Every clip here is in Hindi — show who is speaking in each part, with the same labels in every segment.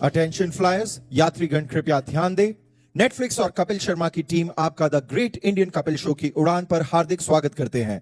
Speaker 1: अटेंशन फ्लायर्स, यात्रीगण कृपया ध्यान दें। नेटफ्लिक्स और कपिल शर्मा की टीम आपका the great Indian Kapil show की उड़ान पर हार्दिक स्वागत करते हैं।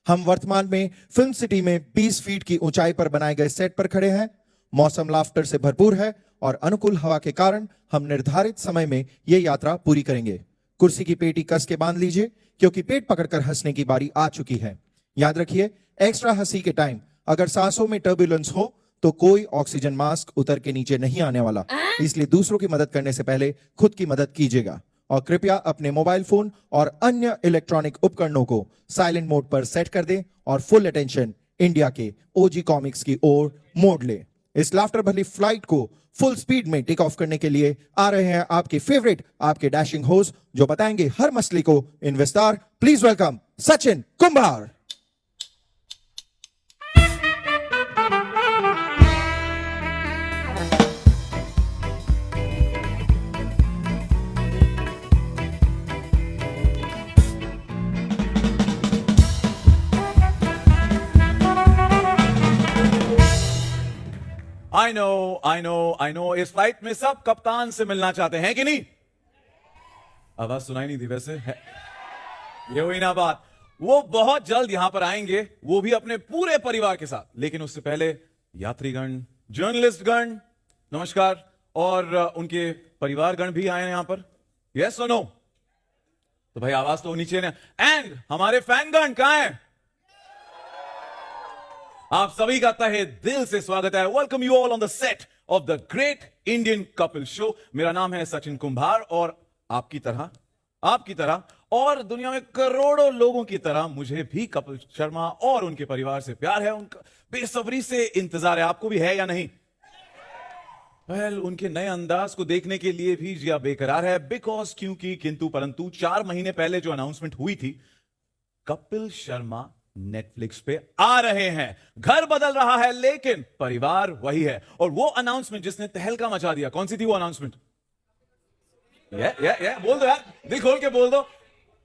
Speaker 1: हम वर्तमान में फिल्म सिटी में 20 फीट की ऊंचाई पर बनाए गए सेट पर खड़े हैं। मौसम लाफ्टर से भरपूर है और अनुकूल हवा के कारण हम निर्धारित समय में यह यात्रा पूरी करेंगे। कुर्सी की पेटी कस के बांध लीजिए क्योंकि पेट पकड़कर हंसने की बारी आ चुकी है। याद रखिए, एक्स्ट्रा हंसी के टाइम अगर सांसों में टर्बुलेंस हो तो कोई ऑक्सीजन मास्क उतर के नीचे नहीं आने वाला, इसलिए दूसरों की मदद करने से पहले खुद की मदद कीजिएगा और कृपया अपने मोबाइल फोन और अन्य इलेक्ट्रॉनिक उपकरणों को साइलेंट मोड पर सेट कर दें और फुल अटेंशन इंडिया के ओजी कॉमिक्स की ओर मोड़ ले। इस लाफ्टर भरी फ्लाइट को फुल स्पीड में टेक ऑफ करने के लिए आ रहे हैं आपके फेवरेट, आपके डैशिंग होस्ट जो बताएंगे हर मसले को इन विस्तार। Please welcome Sachin Kumbhar.
Speaker 2: I know, इस फ्लाइट में सब कप्तान से मिलना चाहते हैं कि नहीं? आवाज सुनाई नहीं थी वैसे ये हुई ना बात। वो बहुत जल्द यहां पर आएंगे, वो भी अपने पूरे परिवार के साथ। लेकिन उससे पहले यात्रीगण, जर्नलिस्ट गण, नमस्कार, और उनके परिवारगण भी आए हैं यहां पर। यस और नो? तो भाई आवाज तो नीचे ना। एंड हमारे फैनगण कहां हैं? आप सभी का तहे दिल से स्वागत है। Welcome you all on the set of the great Indian Kapil show. मेरा नाम है सचिन कुंभार और आपकी तरह और दुनिया में करोड़ों लोगों की तरह मुझे भी कपिल शर्मा और उनके परिवार से प्यार है। उनका बेसब्री से इंतजार है। आपको भी है या नहीं? उनके नए अंदाज को देखने के लिए भी जिया बेकरार है। बिकॉज क्योंकि किंतु परंतु 4 महीने पहले जो अनाउंसमेंट हुई थी, कपिल शर्मा नेटफ्लिक्स पे आ रहे हैं। घर बदल रहा है लेकिन परिवार वही है। और वो अनाउंसमेंट जिसने तहलका मचा दिया, कौन सी थी वो अनाउंसमेंट? बोल दो यार, दिल खोल के बोल दो।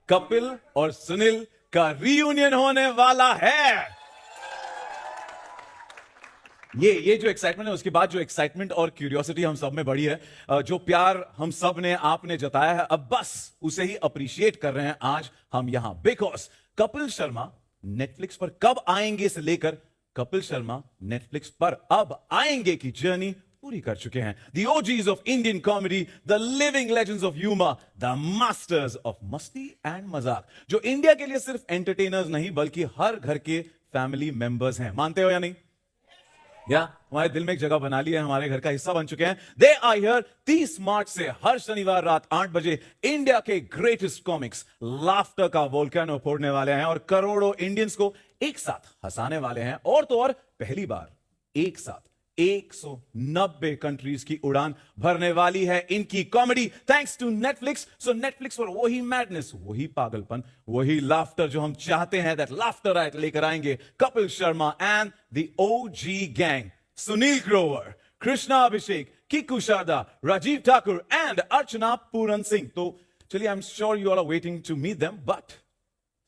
Speaker 2: कपिल और सुनील का रीयूनियन होने वाला है। ये जो एक्साइटमेंट है, उसके बाद जो एक्साइटमेंट और क्यूरियोसिटी हम सब में बढ़ी है, जो प्यार हम सब ने आपने जताया है, अब बस उसे ही अप्रिशिएट कर रहे हैं आज हम यहां। बिकॉज कपिल शर्मा नेटफ्लिक्स पर कब आएंगे से लेकर कपिल शर्मा नेटफ्लिक्स पर अब आएंगे की जर्नी पूरी कर चुके हैं। The OGs of Indian comedy, the living legends of humour, the masters of मस्ती एंड मजाक, जो इंडिया के लिए सिर्फ एंटरटेनर्स नहीं बल्कि हर घर के फैमिली मेंबर्स हैं। मानते हो या नहीं? या हमारे दिल में एक जगह बना ली है, हमारे घर का हिस्सा बन चुके हैं। दे आर हियर 30 मार्च से हर शनिवार रात 8 बजे इंडिया के ग्रेटेस्ट कॉमिक्स लाफ्टर का वोल्केनो फोड़ने वाले हैं और करोड़ों इंडियंस को एक साथ हंसाने वाले हैं। और तो और पहली बार एक साथ 190 कंट्रीज की उड़ान भरने वाली है इनकी comedy, thanks to Netflix. So Netflix पर वही मैडनेस, वही पागलपन, वही लाफ्टर जो हम चाहते हैं, दैट लाफ्टर राइट लेकर आएंगे Kapil Sharma and the OG gang, Sunil Grover, Krishna Abhishek, Kiku Sharda, Rajiv Thakur and Archana Puran Singh. तो चलिए, I am sure you are waiting to meet them, but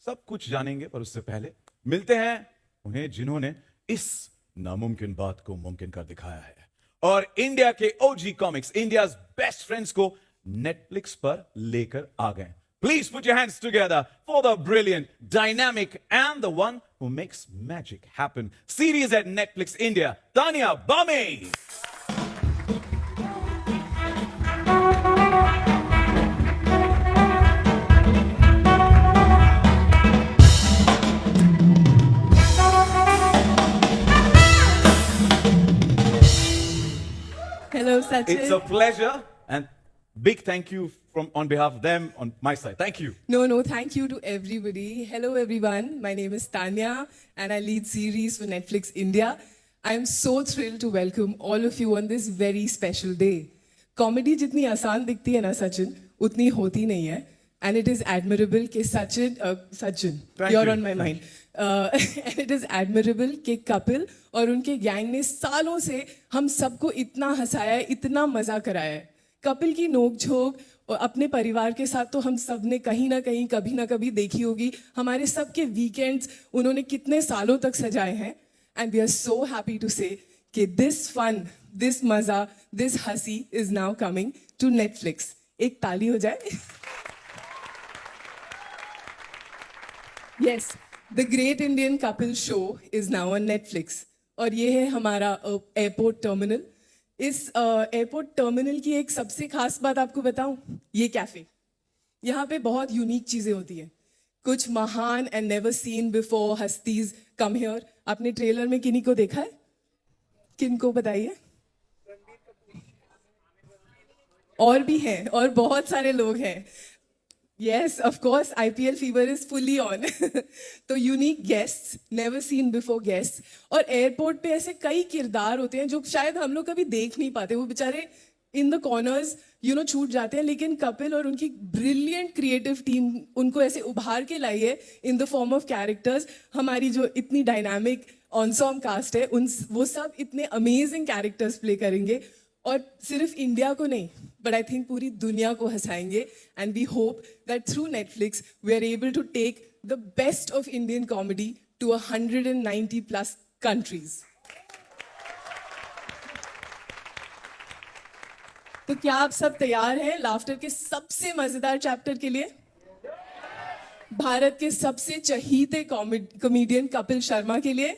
Speaker 2: सब कुछ जानेंगे। पर उससे पहले मिलते हैं उन्हें जिन्होंने इस नामुमकिन बात को मुमकिन कर दिखाया है और इंडिया के OG comics, India's best friends को नेटफ्लिक्स पर लेकर आ गए। Please put your hands together for the brilliant, dynamic and the one who makes magic happen series at Netflix India, Tanya Bamme.
Speaker 3: Hello, Sachin.
Speaker 2: It's a pleasure and big thank you on behalf of them on my side. Thank you.
Speaker 3: No, thank you to everybody. Hello, everyone. My name is Tanya, and I lead series for Netflix India. I am so thrilled to welcome all of you on this very special day. Comedy जितनी आसान दिखती है ना सचिन, उतनी होती नहीं है. And it is admirable कि Sachin, you're on my mind. And it is admirable कि कपिल और उनके गैंग ने सालों से हम सबको इतना हंसाया है, इतना मजा कराया है। कपिल की नोक-झोंक और अपने परिवार के साथ तो हम सब ने कहीं ना कहीं कभी ना कभी देखी होगी। हमारे सबके वीकेंड्स उन्होंने कितने सालों तक सजाए हैं। And we are so happy to say कि this fun, this maza, this hasi is now coming to Netflix. एक ताली हो जाए. Yes, the Great Indian Couple Show is now on Netflix. और ये है हमारा एयरपोर्ट टर्मिनल. इस एयरपोर्ट टर्मिनल की एक सबसे खास बात आपको बताऊं, ये कैफे. यहाँ पे बहुत यूनिक चीजें होती हैं. कुछ महान एंड नेवर सीन बिफोर हस्तीज कम हियर. आपने ट्रेलर में किन्हीं को देखा है? किनको बताइए? और भी हैं, और बहुत सारे लोग हैं. Yes, of course, IPL fever is fully on. तो unique guests, never seen before guests, और एयरपोर्ट पे ऐसे कई किरदार होते हैं जो शायद हम लोग कभी देख नहीं पाते. वो बेचारे इन द कॉर्नर्स छूट जाते हैं, लेकिन कपिल और उनकी ब्रिलियंट क्रिएटिव टीम उनको ऐसे उभार के लाई है in the form of characters. हमारी जो इतनी डायनामिक ऑनसॉन्ग कास्ट है, वो सब इतने अमेजिंग कैरेक्टर्स प्ले करेंगे, और सिर्फ इंडिया को नहीं, बट आई थिंक पूरी दुनिया को हंसाएंगे. And we hope that through Netflix we are able to take the best of Indian comedy to 190+ countries. तो क्या आप सब तैयार हैं लाफ्टर के सबसे मजेदार चैप्टर के लिए? भारत के सबसे चहीते कॉमेडियन कपिल शर्मा के लिए,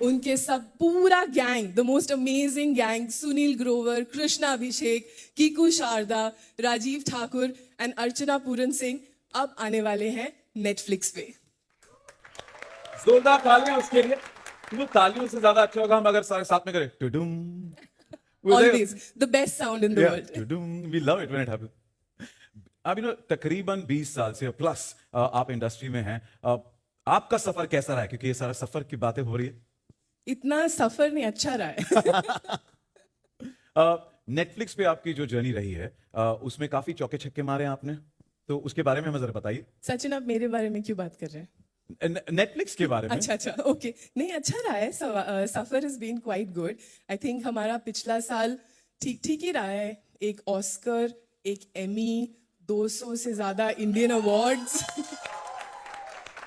Speaker 3: उनके सब पूरा gang, the most amazing gang, Sunil Grover, Krishna Abhishek, Kiku Sharda, Rajiv Thakur and Archana Puran Singh अब आने वाले हैं नेटफ्लिक्स पे.
Speaker 2: जोरदार तालियां उसके लिए. वो तालियों से ज्यादा अच्छा होगा हम अगर सारे साथ में करें. टुडुम.
Speaker 3: Always the best sound in the world.
Speaker 2: टुडुम. We love it when it happens. अब तकरीबन 20 साल से प्लस आप इंडस्ट्री में हैं. आपका सफर कैसा रहा है? क्योंकि ये सारा सफर की बातें हो रही है.
Speaker 3: इतना सफर नहीं, अच्छा रहा है.
Speaker 2: नेटफ्लिक्स पे आपकी जो जर्नी रही है, उसमें काफी चौके छक्के मारे हैं आपने, तो उसके बारे में हमें जरा बताइए.
Speaker 3: सचिन, आप मेरे बारे में क्यों बात कर रहे हैं?
Speaker 2: नेटफ्लिक्स के बारे में.
Speaker 3: अच्छा, ओके. नहीं, अच्छा रहा है. Safar is been quite good. I think हमारा पिछला साल ठीक ठीक ही रहा है. एक ऑस्कर, एक एमी, 200 से ज्यादा इंडियन अवार्ड्स.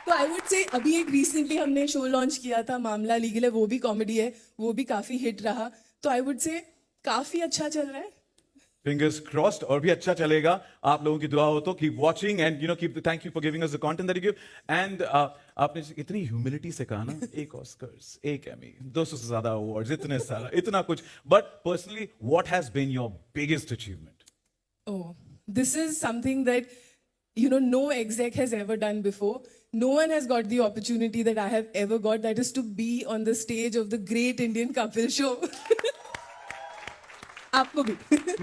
Speaker 3: तो आई वुड से अभी एक रिसेंटली हमने शो लॉन्च किया था, मामला लीगल है, वो भी कॉमेडी है, वो भी काफी हिट रहा. तो आई वुड से काफी अच्छा चल रहा है.
Speaker 2: फिंगर्स क्रॉस्ड, और भी अच्छा चलेगा. आप लोगों की दुआ हो तो keep watching and keep thank you for giving us the content that you give. And आपने इतनी ह्यूमिलिटी से कहा ना, एक ऑस्कर्स, एक एमी, 200 से ज्यादा अवार्ड्स, इतने सारा, इतना कुछ. But personally what has been your biggest achievement?
Speaker 3: Oh, this is something that no exec has ever done before. No one has got the opportunity that I have ever got, that is to be on the stage of the Great Indian Couple Show. आपको भी.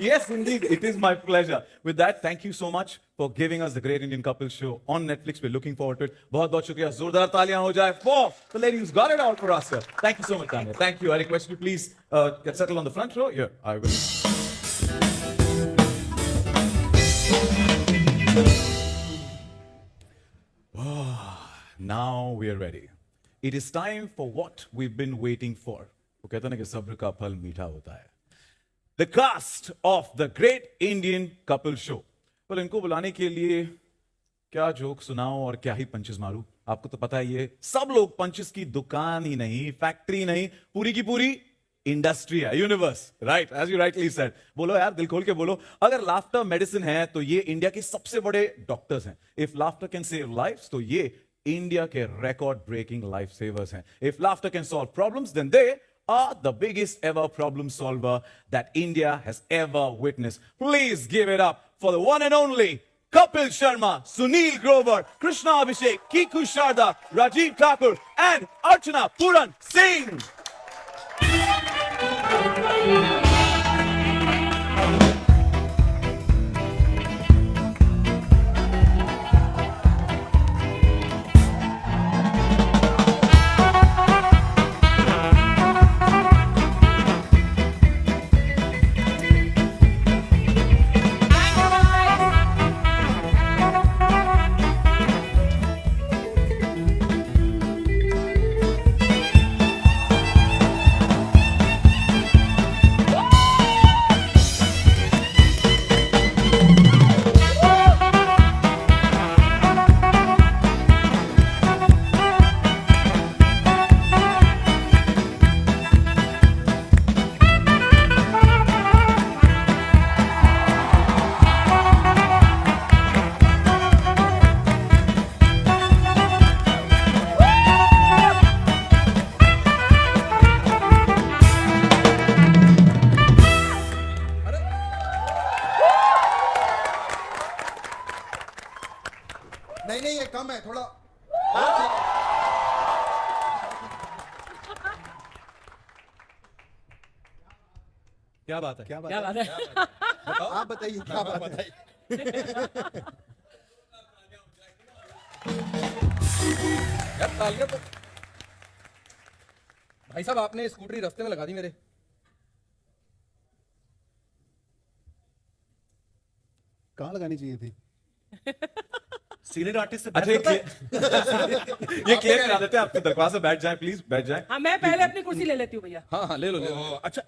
Speaker 2: Yes, indeed. It is my pleasure. With that, thank you so much for giving us the Great Indian Couple Show on Netflix. We're looking forward to it. बहुत बहुत शुक्रिया. जोरदार तालियां हो जाए for the lady who's got it all for us, sir. Thank you so much, Tanya. Thank you. I request you please get settled on the front row. Here, I will. Now we are ready. It is time for what we've been waiting for. वो कहते हैं ना कि सब्र का फल मीठा होता है. The cast of the Great Indian Couple Show. पर इनको बुलाने के लिए क्या जोक सुनाऊं और क्या ही पंचेस मारूं. आपको तो पता है ये सब लोग पंचेस की दुकान ही नहीं, फैक्ट्री नहीं, पूरी की पूरी इंडस्ट्री है, universe. Right, as you rightly said. बोलो यार, दिल खोल के बोलो. अगर लाफ्टर मेडिसिन है तो ये इंडिया के सबसे बड़े डॉक्टर्स हैं. If laughter can save lives तो ये इंडिया के रिकॉर्ड ब्रेकिंग लाइफ सेवर्स हैं. If laughter can solve problems then they are the biggest ever problem solver that India has ever witnessed. Please give it up for the one and only Kapil Sharma, Sunil Grover, Krishna Abhishek, Kiku Sharda, Rajiv Thakur and Archana Puran Singh.
Speaker 4: क्या बात है, क्या
Speaker 3: क्या बात है?
Speaker 1: आप बताइए क्या बात है।
Speaker 4: यार तालियां तो भाई साहब आपने स्कूटरी रास्ते में लगा दी मेरे।
Speaker 5: कहाँ लगानी चाहिए थी?
Speaker 4: सीनियर आर्टिस्ट से
Speaker 2: अच्छा ये क्लियर करा देते हैं, आपकी दरख्वास्त से बैठ जाएं, प्लीज बैठ जाएं।
Speaker 6: हाँ, मैं पहले अपनी कुर्सी ले लेती हूँ भैया।
Speaker 4: हाँ हाँ ले लो ले लो।
Speaker 5: अच्छा,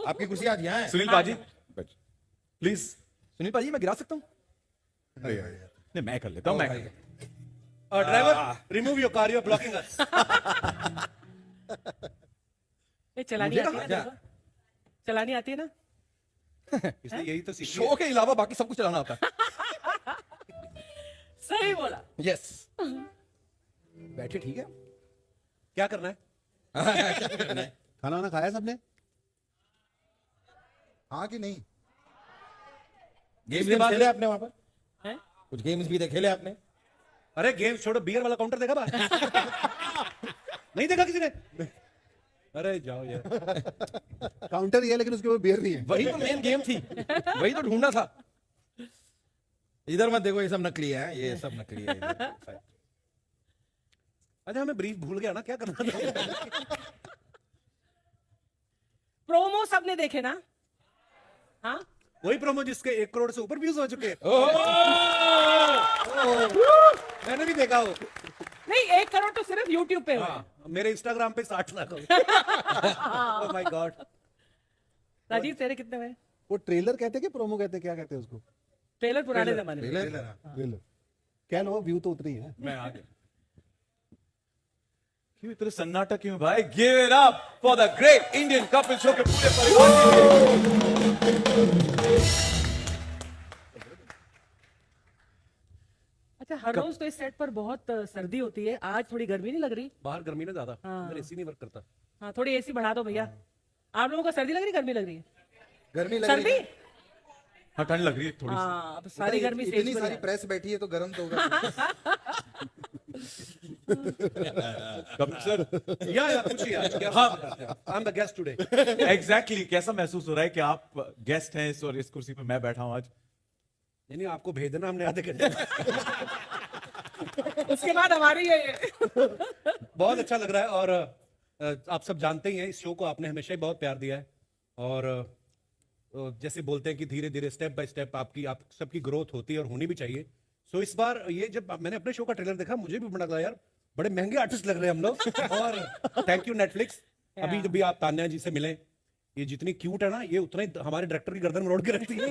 Speaker 5: आपकी कुर्सी आज यहाँ है?
Speaker 2: सुनील पाजी प्लीज।
Speaker 4: सुनील भाजी मैं गिरा सकता हूँ?
Speaker 2: नहीं मैं कर लेता हूँ, मैं कर लेता हूँ।
Speaker 4: Driver remove your car, you are blocking us.
Speaker 6: ये चलानी आती है ना तेरे को? चलानी आती है ना?
Speaker 4: इसलिए यही तो शो के अलावा बाकी सब कुछ चलाना आता है।
Speaker 6: सही बोला।
Speaker 4: यस बैठे ठीक है, क्या करना है?
Speaker 5: खाना वाना खाया सबने? हाँ कि नहीं?
Speaker 4: गेम्स के बाद
Speaker 5: खेले आपने वहां पर?
Speaker 6: हैं?
Speaker 5: कुछ गेम्स भी थे खेले आपने?
Speaker 4: अरे गेम्स छोड़ो, बियर वाला काउंटर देखा बाहर? नहीं देखा किसी ने? अरे जाओ यार,
Speaker 5: काउंटर ये है लेकिन उसके ऊपर बियर नहीं है।
Speaker 4: वही तो मेन गेम थी, वही तो ढूंढना था।
Speaker 5: इधर मत देखो, ये सब नकली है, ये सब नकली है।
Speaker 4: अच्छा हमें ब्रीफ भूल गया ना, क्या करना था?
Speaker 6: प्रोमो सबने देखे ना? हाँ,
Speaker 4: वही प्रोमो जिसके 1 करोड़ से ऊपर व्यूज हो चुके हैं। मैंने भी देखा वो।
Speaker 6: नहीं 1 करोड़ तो सिर्फ YouTube पे हुआ है।
Speaker 4: मेरे इंस्टाग्राम पे 60 लाख हो गए। Oh my God.
Speaker 6: राजीव तेरे कितने हुए?
Speaker 5: वो ट्रेलर कहते हैं कि प्रोमो कहते हैं, क्या कहते हैं उसको?
Speaker 6: ट्रेलर पुराने जमाने में।
Speaker 5: ट्रेलर क्या लो, व्यू तो उतने ही है।
Speaker 2: मैं आ गया। क्यों इतना सन्नाटा क्यों भाई? Give it up for the great Indian Kapil show के पूरे परिवार के लिए।
Speaker 6: अच्छा हर रोज तो इस सेट पर बहुत सर्दी होती है, आज थोड़ी गर्मी नहीं लग रही?
Speaker 4: बाहर गर्मी ना ज्यादा,
Speaker 6: हाँ।
Speaker 4: अंदर एसी नहीं वर्क करता।
Speaker 6: हाँ थोड़ी एसी बढ़ा दो भैया। आप लोगों को सर्दी लग रही, गर्मी लग रही है?
Speaker 5: गर्मी लग रही
Speaker 6: सर्दी?
Speaker 5: है।
Speaker 2: हाँ ठंड लग रही है थोड़ी सी।
Speaker 6: हाँ अब सारी गर्मी
Speaker 5: इतनी
Speaker 6: स्टेज पर
Speaker 5: सारी
Speaker 6: है।
Speaker 5: प्रेस बैठी है तो गर्म तो होगा।
Speaker 2: कपिल सर
Speaker 4: या पूछिए आज क्या? I am the guest today.
Speaker 2: Exactly कैसा महसूस हो रहा है कि आप गेस्ट हैं इस और इस कुर्सी पे मैं बैठा हूं आज?
Speaker 4: यानी आपको भेजना हमने आधे घंटे।
Speaker 6: उसके बाद हमारी है ये।
Speaker 4: बहुत अच्छा लग रहा है और आप सब जानते ही हैं इस शो को आपने हमेशा ही बहुत प्यार दिया है और जैसे बोलते हैं कि धीरे धीरे स्टेप बाय स्टेप आप सबकी ग्रोथ होती है और होनी भी चाहिए। सो इस बार ये जब मैंने अपने शो का ट्रेलर देखा मुझे भी बड़ा लगा यार बड़े महंगे आर्टिस्ट लग रहे हैं हम लोग। और थैंक यू नेटफ्लिक्स। अभी जब भी आप तान्या जी से मिले, ये जितनी क्यूट है ना ये उतना ही हमारे डायरेक्टर की गर्दन मरोड़ के रखती है।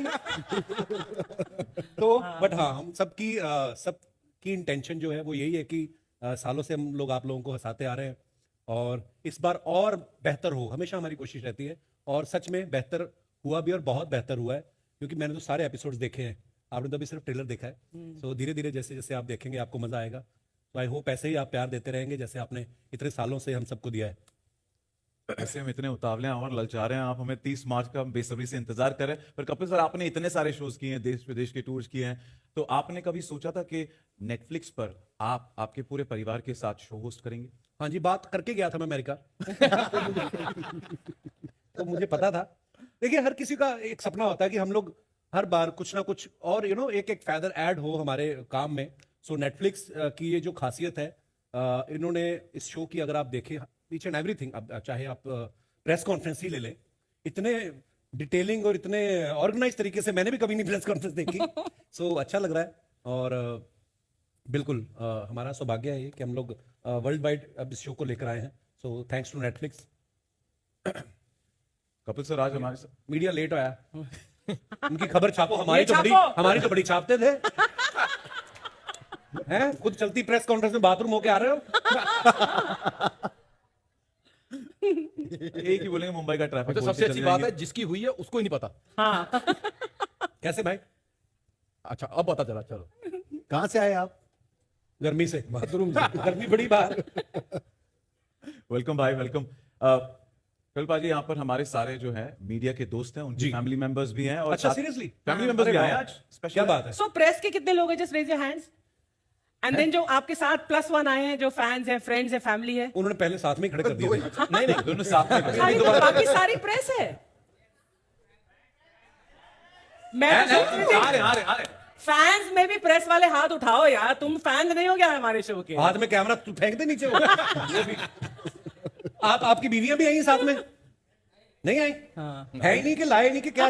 Speaker 4: तो बट हाँ हम सबकी इंटेंशन जो है वो यही है कि सालों से हम लोग आप लोगों को हंसाते आ रहे हैं और इस बार और बेहतर हो, हमेशा हमारी कोशिश रहती है और सच में बेहतर हुआ भी और बहुत बेहतर हुआ है क्योंकि मैंने तो सारे एपिसोड्स देखे हैं, आपने तो अभी सिर्फ ट्रेलर देखा है। सो धीरे धीरे जैसे जैसे आप देखेंगे आपको मजा आएगा। तो आई होप ऐसे ही आप प्यार देते रहेंगे जैसे आपने इतने सालों से हम सबको दिया है।
Speaker 2: ऐसे हम इतने उतावले हैं और ललचा रहे हैं, आप हमें 30 मार्च का बेसब्री से इंतजार कर रहे हैं। पर कपिल सर आपने इतने सारे शोज किए हैं, देश विदेश के टूर्स किए हैं, तो आपने कभी सोचा था कि नेटफ्लिक्स पर आप आपके पूरे परिवार के साथ शो होस्ट करेंगे?
Speaker 4: हाँ जी, बात करके गया था मैं अमेरिका। तो मुझे पता था। देखिए हर किसी का एक सपना होता है कि हम लोग हर बार कुछ ना कुछ और एक एक फैदर ऐड हो हमारे काम में। सो नेटफ्लिक्स की ये जो खासियत है, इन्होंने इस शो की अगर आप देखें ईच एंड एवरीथिंग, अब चाहे आप प्रेस कॉन्फ्रेंस ही ले लें, इतने डिटेलिंग और इतने ऑर्गेनाइज तरीके से मैंने भी कभी नहीं प्रेस कॉन्फ्रेंस देखी। सो अच्छा लग रहा है और बिल्कुल हमारा सौभाग्य है कि हम लोग वर्ल्ड वाइड अब इस शो को लेकर आए हैं। So thanks to Netflix.
Speaker 2: Kapil sir आज हमारे साथ
Speaker 4: मीडिया लेट आया। उनकी खबर छापो, हमारी
Speaker 6: ये
Speaker 4: तो
Speaker 6: छापो।
Speaker 4: बड़ी छापते थे। हैं खुद चलती प्रेस कॉन्फ्रेंस में बाथरूम होके आ रहे हो।
Speaker 2: एक ही बोलेंगे मुंबई का ट्रैफिक।
Speaker 7: तो सबसे अच्छी बात है जिसकी हुई है उसको ही नहीं पता।
Speaker 6: हाँ
Speaker 4: कैसे भाई?
Speaker 7: अच्छा अब पता चला। चलो
Speaker 5: कहाँ से आए आप?
Speaker 4: गर्मी से, बाथरूम से। गर्मी बड़ी बात।
Speaker 2: वेलकम भाई, वेलकम। कल पाजी यहाँ पर हमारे सारे जो है मीडिया के दोस्त हैं, उनकी फैमिली मेंबर्स भी हैं और
Speaker 4: अच्छा सीरियसली
Speaker 2: फैमिली मेंबर्स भी आए हैं आज। स्पेशल
Speaker 4: क्या बात है।
Speaker 6: सो प्रेस के कितने लोग हैं? Just raise your hands. And then जो आपके साथ +1 आए हैं, जो फैंस हैं, फ्रेंड्स हैं, फैमिली है।
Speaker 4: उन्होंने पहले साथ में ही खड़े कर दिए थे।
Speaker 2: नहीं दोनों साथ में
Speaker 6: खाली तो बाकी सारी प्रेस है। मैं तो सोच रही थी
Speaker 2: आ रहे
Speaker 6: फैंस में भी प्रेस वाले हाथ उठाओ यार, तुम फैंस नहीं हो क्या हमारे शो के?
Speaker 4: हाथ में कैमरा तू फेंक दे नीचे वो भी। आपकी बीवियां भी आई हैं साथ में? नहीं आई?
Speaker 6: हाँ।
Speaker 4: है ही नहीं कि लाए नहीं कि क्या?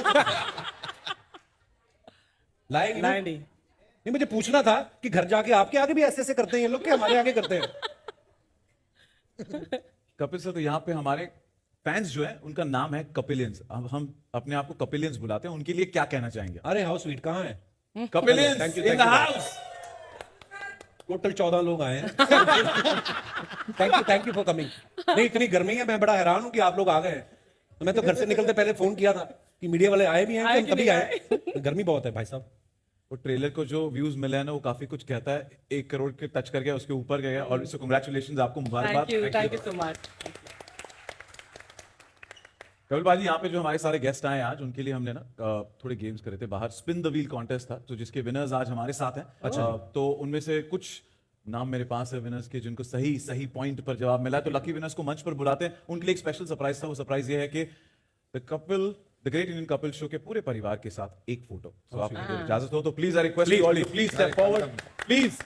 Speaker 4: लाए नहीं ना?
Speaker 6: नहीं
Speaker 4: नहीं, मुझे पूछना था कि घर जाके आपके आगे भी ऐसे ऐसे करते हैं ये लोग कि हमारे आगे करते हैं?
Speaker 2: कपिल सर, तो यहाँ पे हमारे फैंस जो है उनका नाम है कपिलियंस। अब हम अपने आप को कपिलियंस बुलाते हैं, उनके लिए क्या कहना चाहेंगे?
Speaker 4: अरे हाउस स्वीट कहाँ है?
Speaker 2: कपिलियंस
Speaker 4: Thank you,
Speaker 2: in
Speaker 4: thank
Speaker 2: the
Speaker 4: you.
Speaker 2: House.
Speaker 4: Total 14 लोग आए हैं। Thank you for coming. नहीं, इतनी गर्मी है, मैं बड़ा हैरान हूं कि आप लोग आ गए हैं। तो मैं तो घर से निकलते पहले फोन किया था कि मीडिया वाले आए भी हैं कि हम तभी आए। गर्मी बहुत है भाई साहब।
Speaker 2: वो ट्रेलर को जो व्यूज मिले हैं ना, वो काफी कुछ कहता है। 1 करोड़ के टच कर गया, उसके ऊपर गया, और इससे कांग्रेचुलेशंस, आपको मुबारकबाद।
Speaker 6: Thank you so much.
Speaker 2: Kapil बाजी, यहाँ पे जो हमारे सारे गेस्ट आए आज, उनके लिए हमने ना थोड़े गेम्स करे थे बाहर। स्पिन द व्हील कॉन्टेस्ट था, तो जिसके विनर्स आज हमारे साथ हैं। अच्छा। तो उनमें से कुछ नाम मेरे पास है विनर्स के, जिनको सही पॉइंट पर जवाब मिला है। तो लकी विनर्स को मंच पर बुलाते हैं। उनके लिए एक स्पेशल सरप्राइज था। वो सरप्राइज ये है कि the great Indian Kapil show के पूरे परिवार के साथ एक फोटो। तो आपको अगर इजाजत हो तो please, I request you all, please step forward please.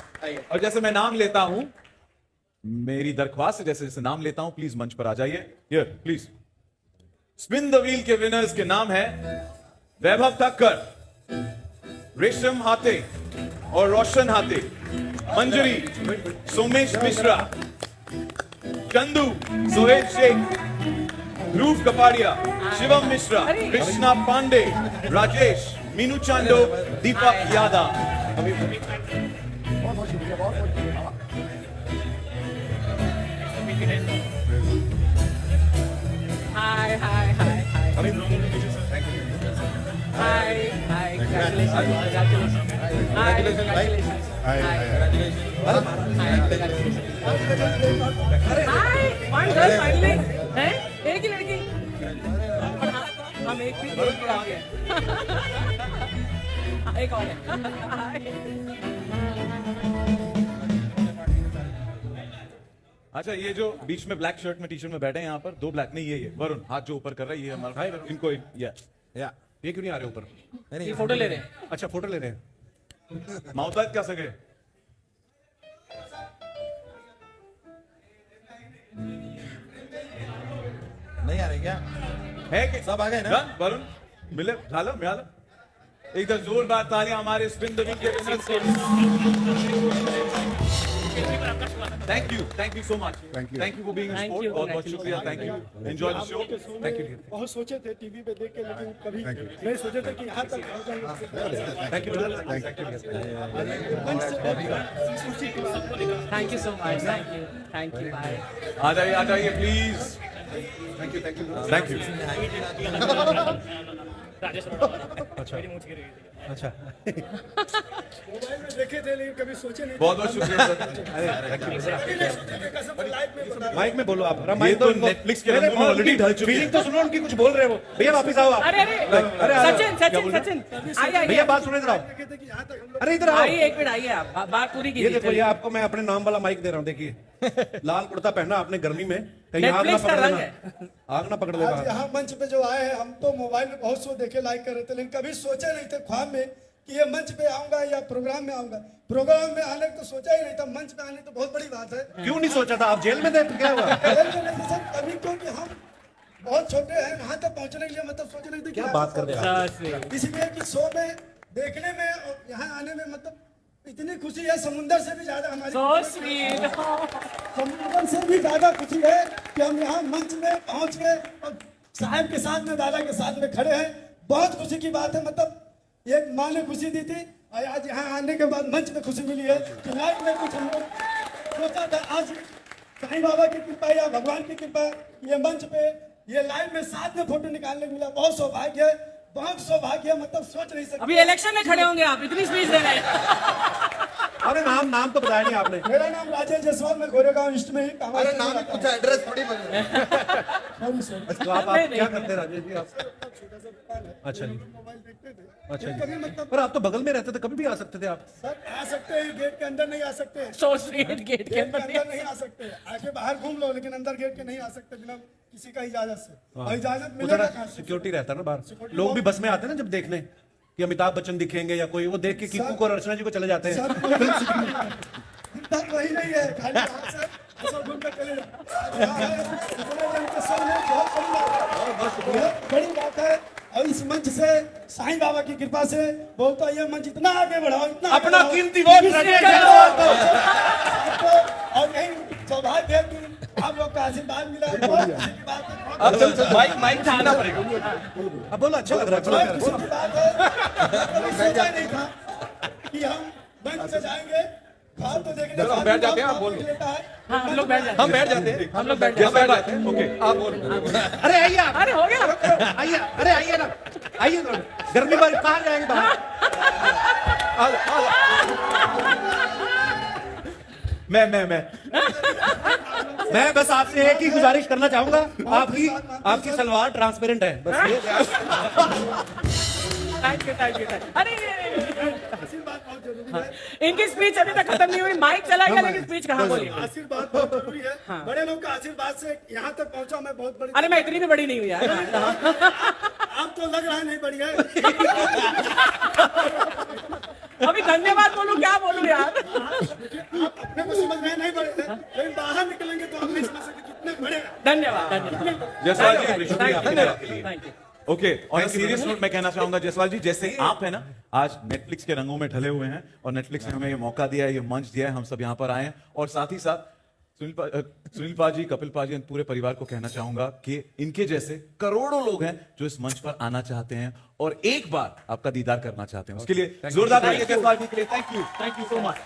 Speaker 2: और जैसे मैं नाम लेता हूं, मेरी दरख्वास्त है, जैसे जैसे नाम लेता हूं, प्लीज मंच पर आ जाइए। Here please. Spin the wheel के विनर्स के नाम है वैभव ठक्कर, रेशम हाथे और रोशन हाथे, मंजरी, सोमेश मिश्रा, चंदू, सोहेल शेख, ध्रुव कपाड़िया, शिवम मिश्रा, कृष्णा पांडे, राजेश, मीनू चांडो, दीपक यादव।
Speaker 6: हाय हाय हाय हाय हाय हाय, congratulations, हाय congratulations, हाय वन गर्ल फाइनली है, एक ही लड़की। हम एक भी आ गए। एक और है।
Speaker 2: अच्छा, ये जो बीच में ब्लैक शर्ट में टी शर्ट में बैठे हैं यहाँ पर, 2 ब्लैक नहीं, ये वरुण हाथ जो ऊपर कर रहा है, ये हमारा इनको
Speaker 4: या ये क्यों नहीं आ रहे ऊपर?
Speaker 6: ये फोटो ले रहे हैं।
Speaker 4: अच्छा, फोटो ले रहे हैं।
Speaker 2: माउताज क्या सके?
Speaker 5: नहीं आ रहे क्या?
Speaker 2: है कि
Speaker 5: सब आ गए ना?
Speaker 2: डन, वरुण मिले, झालं मिळालं। एक तरह जोरदार तालियां हमारे स्पिन द व्हील के विनर्स के लिए। Thank you so much, thank you for being in
Speaker 6: Thank
Speaker 2: sport.
Speaker 6: you,
Speaker 2: बहुत बहुत शुक्रिया, thank you, enjoy the show.
Speaker 4: Thank you,
Speaker 8: बहुत सोचे थे टीवी पे देख के, लेकिन कभी नहीं सोचे थे कि यहाँ तक पहुँचेंगे।
Speaker 4: Thank you.
Speaker 6: Thank you so much, thank you, bye.
Speaker 2: आ जाइए प्लीज। Thank you.
Speaker 4: अच्छा,
Speaker 8: मोबाइल में देखे थे लेकिन कभी सोचे नहीं।
Speaker 2: बहुत बहुत शुक्रिया सर।
Speaker 8: कसम लाइफ में बता
Speaker 4: माइक में बोलो आप।
Speaker 2: ये तो Netflix के रंगों में already ढल चुके हैं।
Speaker 4: फीलिंग तो सुनो उनकी, कुछ बोल रहे हो भैया। वापस आओ आप।
Speaker 6: अरे सचिन आइए
Speaker 4: भैया बात सुनो, इधर आओ।
Speaker 8: देखे थे कि यहाँ तक हम लोग
Speaker 4: अरे इधर आओ।
Speaker 6: आइए, एक मिनट आइए, आप बात पूरी
Speaker 4: ये
Speaker 6: कीजिए।
Speaker 4: देखो, ये आपको मैं अपने नाम वाला माइक दे रहा हूँ। देखिए, लाल कुर्ता पहना आपने गर्मी में, कहीं आग ना
Speaker 6: Netflix का
Speaker 4: पकड़
Speaker 6: रंग
Speaker 4: लेना, आग ना पकड़ ले
Speaker 8: आज
Speaker 4: बाहर।
Speaker 8: यहाँ मंच पे जो आए हैं, हम तो मोबाइल में बहुत शो देखे, लाइक कर रहे थे, लेकिन कभी सोचे नहीं थे ख्वाब में कि ये मंच पे आऊंगा या प्रोग्राम में आऊंगा। प्रोग्राम में आने को तो सोचा ही नहीं था, मंच पे आने तो बहुत बड़ी बात है।
Speaker 4: क्यों नहीं सोचा था? आप जेल में थे, क्या हुआ?
Speaker 8: कभी क्योंकि हम बहुत छोटे हैं, वहां तक पहुंचने के लिए मतलब सोचे नहीं थे।
Speaker 4: क्या बात कर रहे हैं आप?
Speaker 8: इसलिए कि शो में देखने में और यहाँ आने में मतलब इतनी खुशी है, समुंदर से भी ज्यादा हमारी
Speaker 6: So sweet.
Speaker 8: समुंदर से भी ज्यादा खुशी है कि हम यहाँ मंच में पहुंच गए और साहब के साथ में, दादा के साथ में खड़े हैं। बहुत खुशी की बात है। मतलब एक माँ ने खुशी दी थी और आज यहाँ आने के बाद मंच में खुशी मिली है कि लाइफ में कुछ हम लोग सोचा था। आज साईं बाबा की कृपा या भगवान की कृपा, ये मंच पे ये लाइव में साथ में फोटो निकालने को मिला। बहुत सौभाग्य है, बहुत सौभाग्य है, मतलब सोच नहीं सकते।
Speaker 6: अभी इलेक्शन में खड़े होंगे आप, इतनी स्पीच दे रहे हैं।
Speaker 4: अरे नाम तो बताया नहीं आपने।
Speaker 8: मेरा नाम राजेश जायसवाल, मैं गोरेगांव ईस्ट में ही काम
Speaker 5: अरे नाम ही पूछा, एड्रेस थोड़ी बता।
Speaker 4: तो आप क्या करते हैं राजेश जी? आप अच्छा जी,
Speaker 8: मोबाइल देखते थे।
Speaker 4: अच्छा जी।
Speaker 8: कभी मतलब
Speaker 4: पर आप तो बगल में रहते थे, कभी भी आ सकते थे आप।
Speaker 8: सर आ सकते हैं, गेट के अंदर नहीं आ सकते।
Speaker 6: So sweet, गेट के
Speaker 8: गेट के
Speaker 6: अंदर
Speaker 8: अंदर नहीं आ सकते। आके बाहर घूम लो, लेकिन अंदर गेट के नहीं आ सकते बिना किसी का इजाजत से। और इजाजत
Speaker 4: वो
Speaker 8: मिलेगा
Speaker 4: थोड़ा
Speaker 8: कहाँ से?
Speaker 4: सिक्योरिटी रहता है ना बाहर। लोग भी बस में आते हैं ना जब देखने, कि अमिताभ बच्चन दिखेंगे या कोई, वो देख के कीकू को और अर्चना जी को चले जाते हैं।
Speaker 8: तक वही नहीं है, खाली यहाँ से ऐसा घूम कर चले जाओ। यहाँ है, इतने जन के सामने बहुत बड़ी बात है, बहुत बड़ी बात है। और इस मंच से साईं बाबा की कृपा से बोलता ये मंच इतना आगे बढ़ाओ, इतना आगे
Speaker 4: अपना
Speaker 8: बढ़ाओ।
Speaker 4: कीमती वोट रखिए
Speaker 8: आपको और यही सौभाग्य है कि आप लोग का आशीर्वाद मिला है। बहुत खुशी की बात है, बहुत
Speaker 2: अब चल माइक छीनना पड़ेगा।
Speaker 4: अब बोलो, अच्छा लग रहा है,
Speaker 8: बहुत
Speaker 4: चलो।
Speaker 8: खुशी की बात है। कभी सोचा नहीं था कि हम मंच पे जाएंगे। बात तो देखने
Speaker 7: चलो, हम बैठ जाते हैं, आप बोलो।
Speaker 6: हाँ, हम लोग बैठ जाते
Speaker 7: हम बैठ जाते हैं
Speaker 6: हम लोग बैठ
Speaker 7: बैठ जाते हैं ओके आप बोलो
Speaker 4: अरे आइए आप,
Speaker 6: अरे हो गया
Speaker 4: आइए, अरे आइए ना, आइए ना। गर्मी बार कहाँ जाएंगे बाहर? मैं बस आपसे एक ही गुजारिश करना चाहूंगा, आपकी सलवार ट्रांसपेरेंट है, बस ये।
Speaker 6: थैंक यू अरे इनकी स्पीच अभी तक खत्म नहीं हुई, माइक चला गया लेकिन स्पीच कहाँ बोली।
Speaker 8: आशीर्वाद बहुत जरूरी है। बड़े लोग का आशीर्वाद से यहाँ तक पहुँचा मैं, बहुत बड़ी।
Speaker 6: अरे मैं इतनी भी बड़ी नहीं हुई यार।
Speaker 8: आप तो लग रहा है नहीं बड़ी है।
Speaker 6: अभी धन्यवाद बोलूं क्या बोलूं यार।
Speaker 8: आप अपने को समझ रहे हैं नहीं बड़े हैं, लेकिन बाहर निकलेंगे तो आप नहीं समझ सकते कितने बड़े हैं।
Speaker 6: धन्यवाद
Speaker 2: जयसवाल जी
Speaker 6: थैंक यू।
Speaker 2: ओके, और सीरियस नोट मैं कहना चाहूंगा जयसवाल जी, जैसे आप है ना आज नेटफ्लिक्स के रंगों में ढले हुए हैं और नेटफ्लिक्स ने हमें ये मौका दिया है, ये मंच दिया है, हम सब यहाँ पर आए हैं। और साथ ही साथ सुनील पाजी, कपिल पाजी, पूरे परिवार को कहना चाहूंगा कि इनके जैसे करोड़ों लोग हैं जो इस मंच पर आना चाहते हैं और एक बार आपका दीदार करना चाहते हैं। उसके लिए जोरदार तालियां जयसवाल जी के लिए। Thank you so much.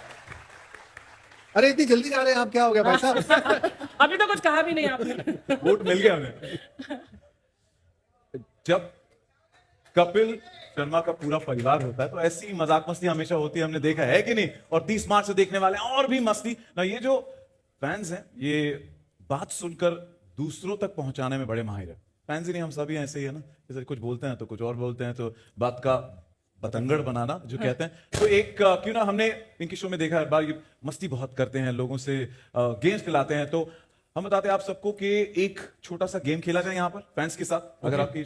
Speaker 5: अरे इतनी जल्दी जा रहे हैं आप, क्या हो गया भाई साहब?
Speaker 6: अभी तो कुछ कहा भी नहीं आपने।
Speaker 2: वोट मिल गया हमें। जब कपिल शर्मा का पूरा परिवार होता है तो ऐसी मजाक मस्ती हमेशा होती है, हमने देखा है कि नहीं। और 30 मार्च से देखने वाले हैं और भी मस्ती ना। ये जो फैंस हैं ये बात सुनकर दूसरों तक पहुंचाने में बड़े माहिर है। फैंस ही नहीं, हम सभी ऐसे ही है ना, जैसे कुछ बोलते हैं तो कुछ और बोलते हैं, तो बात का बतंगड़ बनाना जो कहते हैं। तो एक क्यों ना, हमने इनके शो में देखा हर बार ये मस्ती बहुत करते हैं, लोगों से गेम्स खिलाते हैं। तो हम बताते हैं आप सबको कि एक छोटा सा गेम खेला जाए यहाँ पर फैंस के साथ, अगर आपकी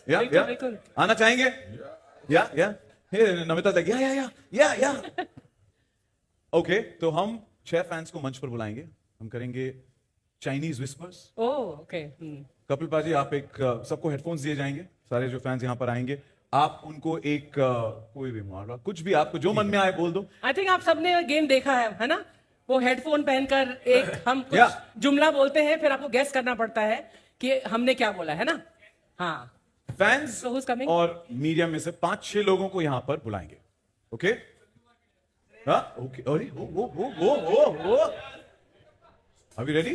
Speaker 6: बिल्कुल।
Speaker 2: आना चाहेंगे। नमिता तक या ओके, तो हम 6 फैंस को मंच पर बुलाएंगे। हम करेंगे चाइनीज विस्पर्स।
Speaker 6: ओके
Speaker 2: कपिल पाजी, आप एक सबको हेडफोन्स दिए जाएंगे, सारे जो फैंस यहाँ पर आएंगे आप उनको एक कोई भी मारा कुछ भी आपको जो मन में आए बोल दो।
Speaker 6: आई थिंक आप सबने गेम देखा है ना, वो हेडफोन पहनकर एक हम कुछ
Speaker 2: Yeah.
Speaker 6: जुमला बोलते हैं, फिर आपको गेस करना पड़ता है कि हमने क्या बोला है ना। हाँ,
Speaker 2: फैंस
Speaker 6: So who's coming?
Speaker 2: और मीडिया में से 5-6 लोगों को यहाँ पर बुलाएंगे। ओके ओके, अरे ओ आर वी रेडी?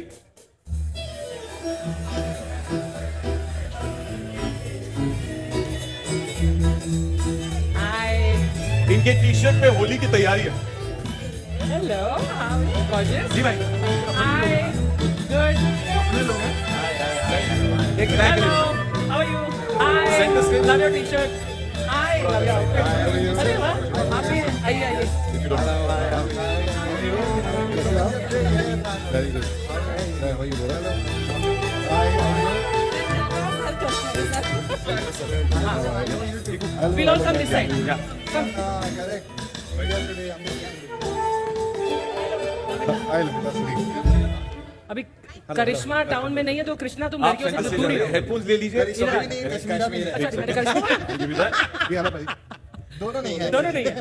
Speaker 6: हाय,
Speaker 2: इनके टी शर्ट पे होली की तैयारी है।
Speaker 6: Hello, gorgeous.
Speaker 2: जी भाई,
Speaker 6: हाय, गुड।
Speaker 2: एक रैक
Speaker 6: hello, how are you? Hi,
Speaker 2: Center stage.
Speaker 6: Love your T-shirt. Hi, love your outfit. अरे वाह, आप भी आइए आइए।
Speaker 5: Very good. मैं वही बोल रहा
Speaker 6: We'll all come this side. Come. अभी करिश्मा टाउन में नहीं है तो कृष्णा तुम
Speaker 2: आप
Speaker 6: लड़कियों
Speaker 2: सेंटर
Speaker 6: से
Speaker 2: से
Speaker 6: दूर ही
Speaker 2: जाइए,
Speaker 6: रहो।
Speaker 2: हेडफोन्स ले लीजिए।
Speaker 6: अच्छा, मेरे करिश्मा
Speaker 5: दोनों नहीं है।
Speaker 6: दोनों नहीं है।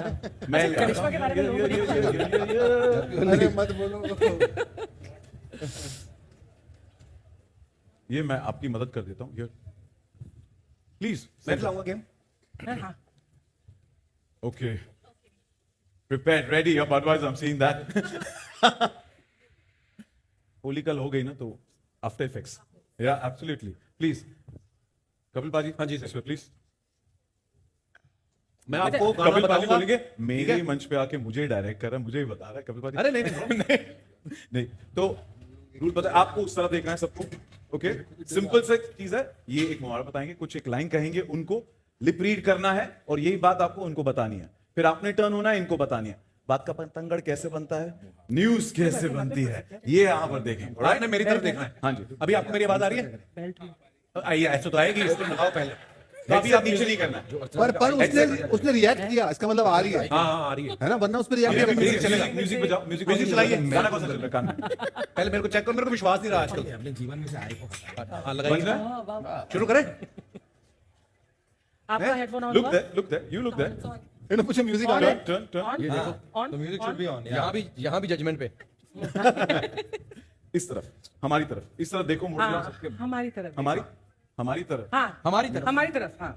Speaker 2: मैं
Speaker 6: करिश्मा के बारे में लोगों को
Speaker 5: अरे मत बोलो।
Speaker 2: ये मैं आपकी मदद कर देता हूँ। प्लीज
Speaker 4: मैं लाऊंगा गेम।
Speaker 6: हाँ,
Speaker 2: Okay. Prepared, ready. Otherwise, I'm seeing that. Holi कल हो गई ना तो after effects. Yeah, absolutely. Please. Kapil पाजी,
Speaker 4: हाँ जी, सर।
Speaker 2: प्लीज।
Speaker 4: मैं आपको गाना
Speaker 2: कपिल पाजी
Speaker 4: बताऊंगा।
Speaker 2: बोलेंगे मेरे ही मंच पे आके मुझे ही डायरेक्ट कर रहा है, मुझे ही बता रहा है कपिल पाजी।
Speaker 4: अरे नहीं,
Speaker 2: नहीं तो रूल पता है आपको, उस तरह देखना है सबको। ओके, सिंपल से चीज है। ये एक मुहावरा बताएंगे, कुछ एक लाइन कहेंगे, उनको लिप रीड करना है और यही बात आपको उनको बतानी है। फिर आपने टर्न होना है, इनको बतानी है। बात का पतंगड़ कैसे बनता है, न्यूज कैसे बनती है, ये यहाँ पर देखेंगे।
Speaker 4: आपने मेरी तरफ देखना है।
Speaker 2: हाँ जी,
Speaker 4: अभी आपको मेरी आवाज आ रही है? आइए, ऐसे तो आएगी, इसको लगाओ पहले। तो अभी आप नीचे नहीं करना है।
Speaker 5: पर उसने रिएक्ट किया, इसका मतलब आ रही है।
Speaker 4: हाँ हाँ आ रही है।
Speaker 5: है ना, वरना उस पर रिएक्ट
Speaker 2: म्यूजिक चलेगा, म्यूजिक बजाओ, म्यूजिक चलाइए, गाना कौन सा चल रहा है कान में?
Speaker 4: पहले मेरे को चेक करो, मेरे को विश्वास नहीं रहा आजकल।
Speaker 5: अपने जीवन में से आए को
Speaker 4: हाँ
Speaker 2: बज
Speaker 4: लगाइए,
Speaker 2: रहा है?
Speaker 4: शुरू करें।
Speaker 6: आपका हेडफोन ऑन
Speaker 2: Look
Speaker 6: हुआ?
Speaker 2: there, look there, you look there.
Speaker 5: इन्होंने पूछा म्यूजिक आ रहा है।
Speaker 2: Turn, turn.
Speaker 6: ऑन?
Speaker 5: ये देखो,
Speaker 6: on?
Speaker 5: Music should be on. यहाँ भी जजमेंट पे।
Speaker 2: इस तरफ, हमारी तरफ, इस तरफ देखो, मुड़ जाओ
Speaker 6: हाँ,
Speaker 2: सबके।
Speaker 6: हमारी तरफ।
Speaker 2: हमारी तरफ।
Speaker 6: हाँ,
Speaker 5: हमारी तरफ।
Speaker 6: हमारी तरफ, हाँ।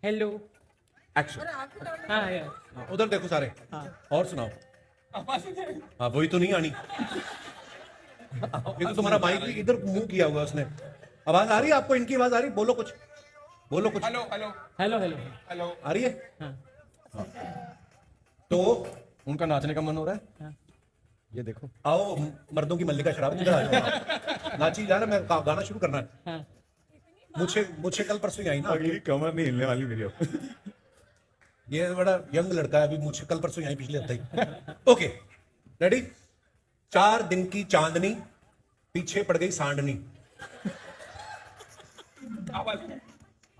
Speaker 6: हेलो।
Speaker 2: एक्शन।
Speaker 6: हाँ, yeah.
Speaker 4: उधर देखो सारे, और सुनाओ। हाँ वही तो नहीं आनी, ये तो तुम्हारा माइक भी इधर मुंह किया हुआ उसने। आवाज आ रही है आपको? इनकी आवाज आ रही है? बोलो कुछ, बोलो कुछ।
Speaker 7: Hello hello
Speaker 6: hello hello.
Speaker 7: Hello.
Speaker 4: आ रही है?
Speaker 6: हाँ।
Speaker 4: तो
Speaker 5: उनका नाचने का मन हो रहा है।
Speaker 6: हाँ।
Speaker 5: ये देखो,
Speaker 4: आओ मर्दों की मल्लिका शराब इधर आ जाओ। नाची जा रहा, मैं गाना शुरू करना है।
Speaker 6: हाँ।
Speaker 4: मुझे कल परसों ही आई ना।
Speaker 2: अगली कमर नहीं हिलने वाली मेरी अब।
Speaker 4: ये बड़ा यंग लड़का है, अभी मुझे कल परसों ही आई, पिछले हफ्ते ही। Okay ready? 4 दिन की चांदनी, पीछे पड़ गई सांडनी।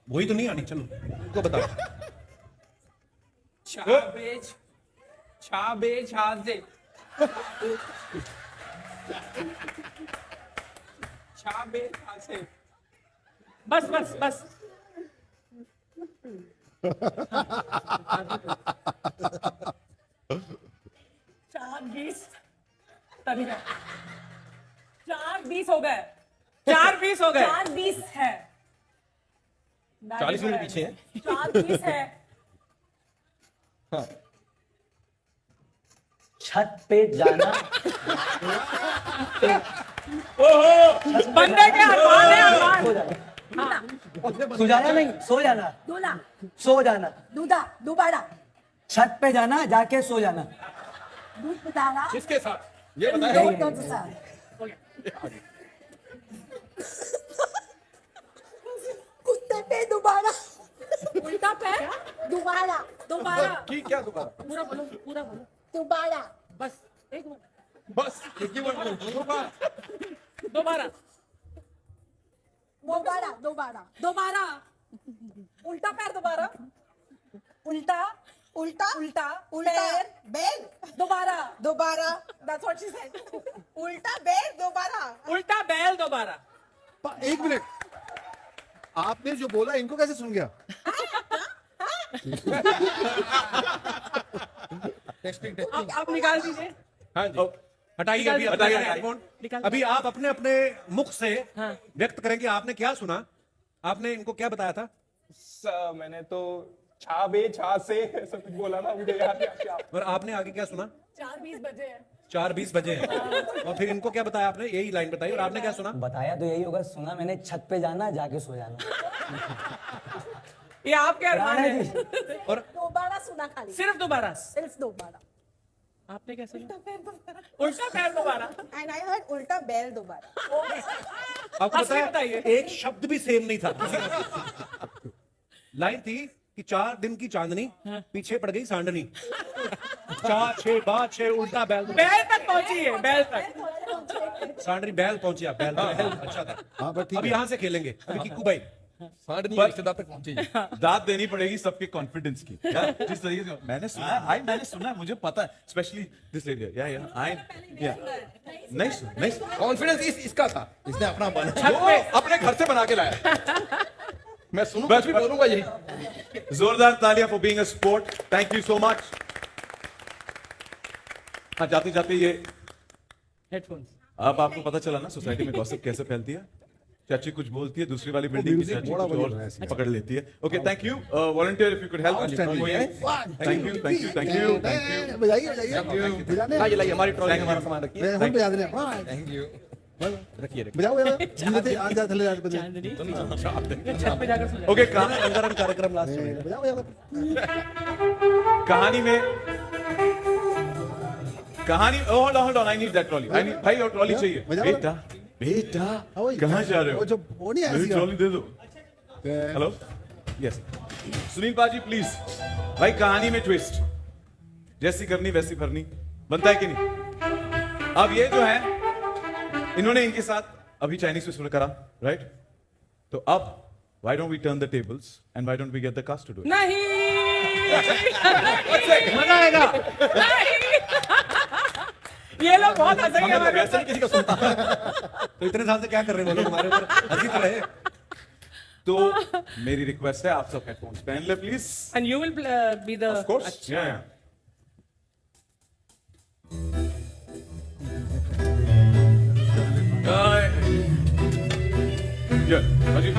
Speaker 4: वही तो नहीं आनी, चलो उनको बताओ।
Speaker 7: छाबे छाजे छाबे छाजे।
Speaker 6: बस बस बस। चार 20 तभी ना।
Speaker 9: 4:20 हो गए।
Speaker 6: 4:20 हो गए।
Speaker 9: 4:20 है।
Speaker 5: 40 मिनट पीछे है।
Speaker 9: 4:20 है।
Speaker 10: छत पे जाना।
Speaker 6: बंदे के अरमान है, अरमान।
Speaker 10: सो जाना नहीं, सो जाना,
Speaker 9: दूल्हा,
Speaker 10: सो जाना।
Speaker 9: दूधा, दोबारा,
Speaker 10: छत पे जाना, जाके सो जाना।
Speaker 9: दूध पिलाना,
Speaker 7: किसके साथ?
Speaker 5: ये बताया।
Speaker 9: दोस्तों के साथ। कुत्ते पे दोबारा, उल्टा पे दोबारा, दोबारा,
Speaker 5: की क्या दोबारा?
Speaker 6: पूरा बोलो, पूरा बोलो।
Speaker 9: दोबारा,
Speaker 6: बस एक मिनट।
Speaker 5: बस एक ही वर्ड
Speaker 6: दोबारा।
Speaker 9: दोबारा, दोबारा, दोबारा, उल्टा पैर दोबारा, उल्टा, उल्टा, उल्टा, उल्टा, बेल, दोबारा, दोबारा, that's what she said. उल्टा बेल दोबारा,
Speaker 6: उल्टा बैल दोबारा।
Speaker 5: एक मिनट, आपने जो बोला इनको कैसे सुन गया? Testing testing.
Speaker 6: आप निकाल दीजिए।
Speaker 4: हाँ जी, हटाइए अभी
Speaker 6: निकाल
Speaker 4: अपने
Speaker 6: दीजिए।
Speaker 4: हेडफोन।
Speaker 6: निकाल
Speaker 4: अभी आप अपने अपने मुख से
Speaker 6: हाँ।
Speaker 4: व्यक्त करेंगे आपने क्या सुना। आपने इनको क्या बताया था?
Speaker 7: मैंने तो छाबे छा से ऐसा कुछ बोला ना, मुझे याद नहीं आ रहा।
Speaker 4: और आपने आगे क्या सुना?
Speaker 9: 4:20 बजे हैं।
Speaker 4: 4:20 बजे हैं। और फिर इनको क्या बताया आपने? यही लाइन बताई। और आपने क्या सुना?
Speaker 10: बताया तो यही होगा, सुना मैंने छत पे जाना, जाके सो जाना।
Speaker 6: ये आपके अरमान
Speaker 10: राणा
Speaker 6: है।
Speaker 10: जी,
Speaker 4: और
Speaker 9: दोबारा सुना खाली,
Speaker 6: सिर्फ दोबारा।
Speaker 9: सिर्फ दोबारा,
Speaker 6: आपने क्या सुना?
Speaker 9: उल्टा पैर दोबारा,
Speaker 6: उल्टा पैर दोबारा।
Speaker 9: and I heard उल्टा बैल दोबारा।
Speaker 4: आपको
Speaker 6: असली
Speaker 4: पता है
Speaker 6: बताइए।
Speaker 4: एक शब्द भी सेम नहीं था। लाइन थी कि 4 दिन की चांदनी, पीछे पड़ गई सांडनी। 4 6 5 6 उल्टा बैल।
Speaker 6: बैल तक पहुंची है, बैल तक।
Speaker 4: सांडनी बैल पहुंची आप, बैल अच्छा था।
Speaker 5: हाँ पर ठीक
Speaker 4: अब
Speaker 5: है।
Speaker 4: यहाँ से खेलेंगे। अभी किक्कू भाई,
Speaker 5: सांड नहीं रिश्तेदार तक पहुंचे।
Speaker 2: दाद देनी पड़ेगी सबके कॉन्फिडेंस की यार, जिस तरीके से मैंने सुना, मुझे पता है, स्पेशली दिस लेडी या आई या नहीं
Speaker 5: कॉन्फिडेंस इसका था, इसने अपना बना,
Speaker 6: छत पे।
Speaker 5: अपने घर से बना के लाया। मैं सुनूंगा, कुछ भी बोलूंगा यही।
Speaker 2: जोरदार तालियां for being a sport. Thank you so much. हाँ, जाते जाते ये
Speaker 6: हेडफोन्स।
Speaker 2: अब आपको पता चला ना सोसाइटी में गॉसिप कैसे फैलती है। चाची कुछ बोलती है, दूसरी वाली बिल्डिंग की
Speaker 5: म्यूजिक
Speaker 2: चाची
Speaker 5: बड़ा
Speaker 2: कुछ
Speaker 5: बढ़िया
Speaker 2: और
Speaker 5: है ऐसी।
Speaker 2: पकड़ लेती है। Okay, thank you volunteer, if you could help. Thank you thank you thank you thank you.
Speaker 5: बजाइए बजाइए, बजाने। हाँ, ये लाइए, हमारी ट्रॉली में हमारा सामान रखिए। हम बजा देंगे। हाँ, थैंक यू। रखिए
Speaker 4: बजाओ यार।
Speaker 5: जिंदगी आज जा थले आज बजे।
Speaker 6: चांदनी छत पे जाकर सो जाना।
Speaker 2: ओके,
Speaker 4: रंगारंग कार्यक्रम लास्ट में।
Speaker 5: बजाओ यार।
Speaker 2: कहानी hold on, I need that trolley. I need भाई, और ट्रॉली चाहिए।
Speaker 5: बजाओ।
Speaker 2: बेटा बेटा
Speaker 5: हाँ, वही।
Speaker 2: कहाँ जा रहे हो?
Speaker 5: वो जो वो नहीं है
Speaker 2: मेरी
Speaker 5: ऐसी
Speaker 2: ट्रॉली दे दो। हेलो, यस, सुनील पाजी प्लीज। भाई कहानी में ट्विस्ट, जैसी करनी वैसी भरनी, बनता है कि नहीं? अब ये जो है, इन्होंने इनके साथ अभी चाइनीज फिस्टल करा, राइट? तो अब Why don't we turn the tables and why don't we get the cast to do it?
Speaker 6: नहीं
Speaker 4: मजा आएगा।
Speaker 6: ये लोग बहुत हंसेंगे हमारे
Speaker 2: वैसे ही किसी का सुनता है।
Speaker 4: तो इतने साल से क्या कर रहे हैं वो लोग हमारे ऊपर हंसी तो रहे।
Speaker 2: तो मेरी रिक्वेस्ट है आप सब हेडफोन्स पहन ले please.
Speaker 6: And you will be the.
Speaker 2: Of course. Yeah. Yeah. Ajit.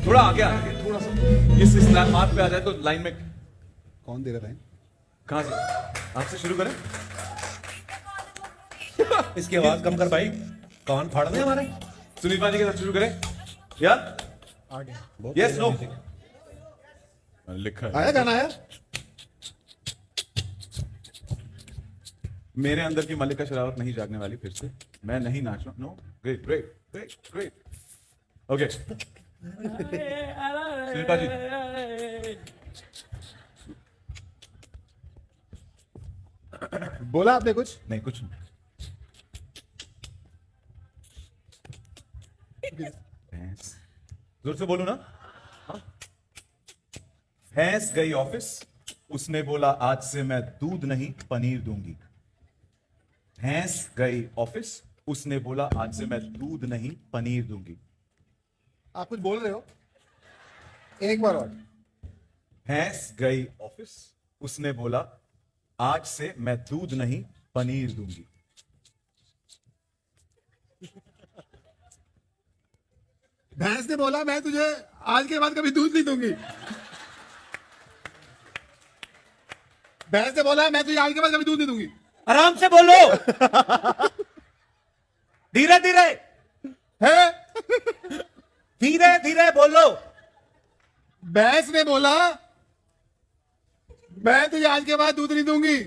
Speaker 2: थोड़ा आगे आ जाइए, थोड़ा सा इस मार्क पे आ जाए तो लाइन में।
Speaker 4: कौन दे रहा है?
Speaker 2: कहां से? आपसे शुरू करें।
Speaker 4: इसकी आवाज कम कर भाई, कान फाड़ दे हमारे।
Speaker 2: सुनील पाजी के साथ शुरू करें यार। यस नो लिखा है।
Speaker 5: आया गाना आया?
Speaker 2: मेरे अंदर की मल्लिका शेरावत नहीं जागने वाली फिर से। मैं नहीं नाच रहा। No great great great great. Okay Sunil paaji.
Speaker 5: बोला आपने कुछ?
Speaker 2: नहीं कुछ नहीं। भैंस जोर से बोलो ना। भैंस गई ऑफिस, उसने बोला आज से मैं दूध नहीं पनीर दूंगी। भैंस गई ऑफिस, उसने बोला आज से मैं दूध नहीं पनीर दूंगी।
Speaker 5: आप कुछ बोल रहे हो? एक बार और।
Speaker 2: भैंस गई ऑफिस, उसने बोला आज से मैं दूध नहीं पनीर दूंगी।
Speaker 5: भैंस ने बोला मैं तुझे आज के बाद कभी दूध नहीं दूंगी। भैंस ने बोला मैं तुझे आज के बाद कभी दूध नहीं दूंगी।
Speaker 4: आराम से बोलो, धीरे धीरे
Speaker 5: है?
Speaker 4: धीरे धीरे बोलो।
Speaker 5: भैंस ने बोला मैं तुझे आज के बाद दूध नहीं दूंगी।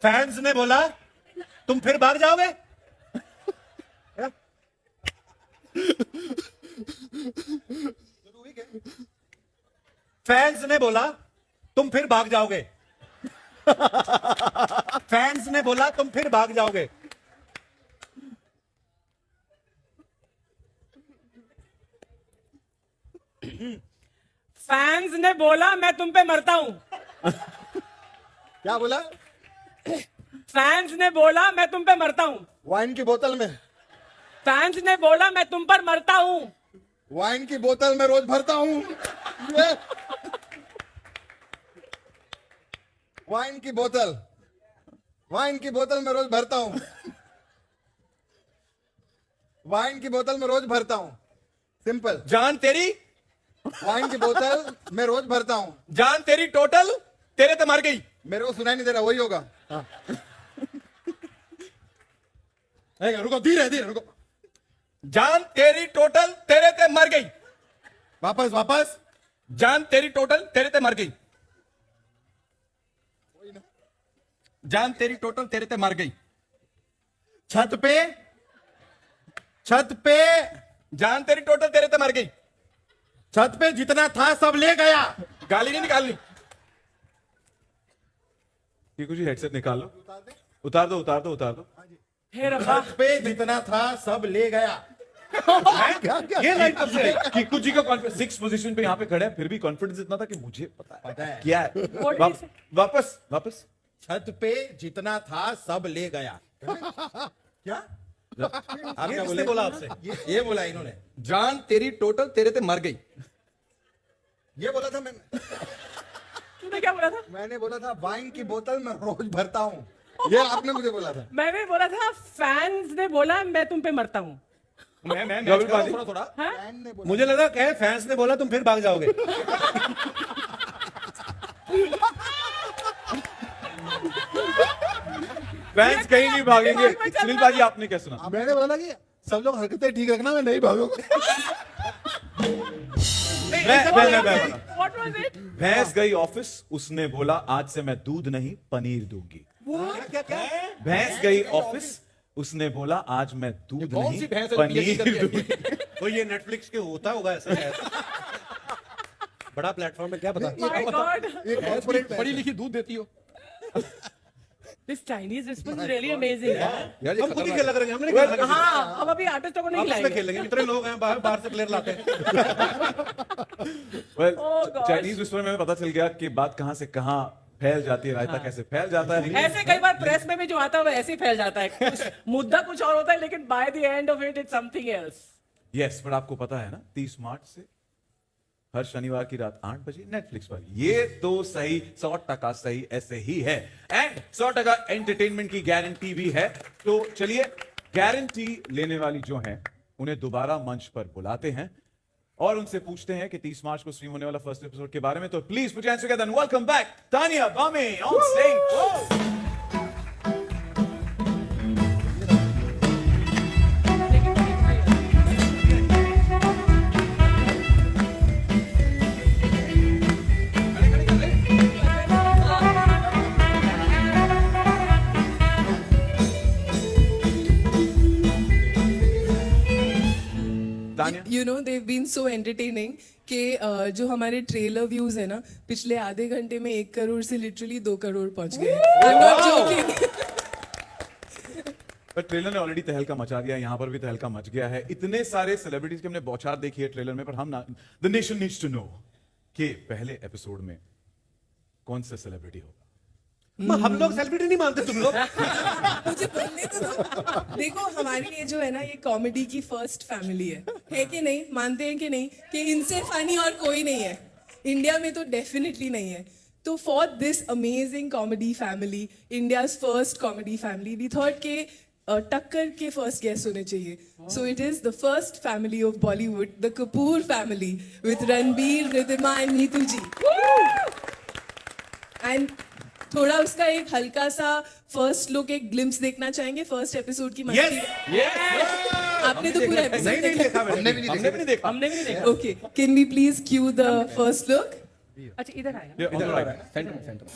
Speaker 4: फैंस ने बोला तुम फिर भाग जाओगे। फैंस ने बोला तुम फिर भाग जाओगे। फैंस ने बोला तुम फिर भाग जाओगे।
Speaker 6: फैंस ने बोला मैं तुम पे मरता हूं।
Speaker 5: क्या बोला?
Speaker 6: फैंस ने बोला मैं तुम पे मरता हूं।
Speaker 5: वाइन की बोतल में।
Speaker 6: फैंस ने बोला मैं तुम पर मरता हूं।
Speaker 5: वाइन की बोतल में रोज भरता हूं। वाइन की बोतल, वाइन की बोतल में रोज भरता हूं। वाइन की बोतल में रोज भरता हूं। सिंपल।
Speaker 4: जान तेरी,
Speaker 5: वाइन की बोतल में रोज भरता हूं।
Speaker 4: जान तेरी टोटल तेरे तो मर गई।
Speaker 5: मेरे को सुनाई नहीं दे रहा, वही होगा। रुको, धीरे धीरे रुको।
Speaker 4: जान तेरी टोटल तेरे ते मर गई।
Speaker 5: वापस वापस।
Speaker 4: जान तेरी टोटल तेरे ते मर गई। जान तेरी टोटल तेरे ते मर गई।
Speaker 5: छत पे, छत पे,
Speaker 4: जान तेरी टोटल तेरे ते मर गई।
Speaker 5: छत पे जितना था सब ले गया।
Speaker 4: गाली नहीं निकालनी।
Speaker 2: ये कुछ हेडसेट निकाल लो। उतार दो उतार दो उतार दो।
Speaker 6: हे रब्बा।
Speaker 5: छत पे जितना था सब ले गया।
Speaker 4: ये लाइन कब से?
Speaker 2: किक्कू जी का कॉन्फिडेंस 6 पोजीशन पे यहाँ पे खड़े हैं, फिर भी कॉन्फिडेंस इतना था कि मुझे पता है क्या है। वापस वापस।
Speaker 5: छत पे जितना था सब ले गया। क्या?
Speaker 4: ये किसने बोला आपसे?
Speaker 5: ये बोला इन्होंने।
Speaker 4: जान तेरी टोटल तेरे ते मर गई।
Speaker 5: ये बोला था मैंने।
Speaker 6: तूने क्या बोला था?
Speaker 5: मैंने बोला था वाइन की बोतल में रोज भरता हूँ। ये आपने मुझे बोला था।
Speaker 6: मैंने बोला था फैंस ने बोला मैं तुम पे मरता हूं।
Speaker 4: मैं थोड़ा थोड़ा।
Speaker 5: फैन ने बोला।
Speaker 4: मुझे लगा क्या फैंस ने बोला तुम फिर भाग जाओगे।
Speaker 2: फैंस कहीं नहीं भागेंगे। सुनील पाजी आपने क्या सुना?
Speaker 5: मैंने बोला था कि सब लोग हरकतें ठीक रखना, मैं नहीं भागूंगा।
Speaker 6: What was it?
Speaker 2: भैंस गई ऑफिस, उसने बोला आज से मैं दूध नहीं पनीर दूंगी।
Speaker 4: क्या क्या?
Speaker 2: भैंस गई ऑफिस, उसने बोला आज मैं दूध नहीं पनीर दूंगी।
Speaker 4: तो ये नेटफ्लिक्स के होता होगा ऐसा शायद। बड़ा प्लेटफॉर्म है क्या पता।
Speaker 6: My God.
Speaker 5: एक कॉर्पोरेट
Speaker 7: पढ़ी लिखी दूध देती हो।
Speaker 6: This Chinese response is really amazing.
Speaker 4: यार ये खुद ही खेल लग रहे हैं, हमने नहीं खेलना।
Speaker 6: हाँ, हम अभी आर्टिस्टों को नहीं
Speaker 4: आप इसमें
Speaker 6: खिलाएंगे।
Speaker 4: खेलेंगे, इतने लोग हैं बाहर बाहर से प्लेयर लाते हैं।
Speaker 2: well,
Speaker 6: Oh, gosh.
Speaker 2: Chinese whisper में पता चल गया कि बात कहां से कहां फैल जाती है, रायता कैसे फैल जाता है।
Speaker 6: ऐसे कई बार प्रेस में भी जो आता है वो ऐसे ही फैल जाता है। मुद्दा कुछ और होता है लेकिन by the end of it it's something else.
Speaker 2: Yes, पर आपको पता है ना 30 मार्च से हर शनिवार की रात 8 बजे नेटफ्लिक्स पर। ये तो सही 100% सही ऐसे ही है, एंड 100% एंटरटेनमेंट की गारंटी भी है। तो चलिए गारंटी लेने वाली जो हैं उन्हें दोबारा मंच पर बुलाते हैं और उनसे पूछते हैं कि 30 मार्च को स्ट्रीम होने वाला फर्स्ट एपिसोड के बारे में। तो please put your hands together and welcome back Tania Bame on stage. Tania,
Speaker 3: You know, they've been so entertaining कि जो हमारे ट्रेलर व्यूज है ना, पिछले आधे घंटे में 1 करोड़ से लिटरली 2 करोड़ पहुंच गए। I'm not joking.
Speaker 2: पर ट्रेलर ने ऑलरेडी तहलका मचा दिया, यहां पर भी तहलका मच गया है। इतने सारे सेलिब्रिटीज की हमने बौछार देखी है ट्रेलर में, पर हम the nation needs to know कि पहले एपिसोड में कौन सा सेलिब्रिटी होगा।
Speaker 4: हम लोग सेलिब्रिटी नहीं मानते तुम लोग।
Speaker 3: मुझे बोलने तो दो। देखो, हमारी ये जो है ना, ये कॉमेडी की फर्स्ट फैमिली है कि नहीं? मानते हैं कि नहीं कि इनसे फनी और कोई नहीं है इंडिया में? तो डेफिनेटली नहीं है। तो for this amazing comedy family, India's first comedy family, we thought के टक्कर के फर्स्ट गेस्ट होने चाहिए। So it is the first family of Bollywood, the Kapoor family with Ranbir, Riddhima and Neetu ji. And थोड़ा उसका एक हल्का सा फर्स्ट लुक, एक ग्लिम्स देखना चाहेंगे फर्स्ट एपिसोड की मस्ती? आपने तो पूरा एपिसोड
Speaker 4: नहीं नहीं देखा मैंने।
Speaker 2: हमने भी नहीं देखा।
Speaker 6: हमने भी नहीं देखा।
Speaker 3: Okay, can we please cue the first look?
Speaker 6: अच्छा, इधर आएगा।
Speaker 2: Yeah, on the right.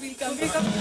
Speaker 3: We'll come.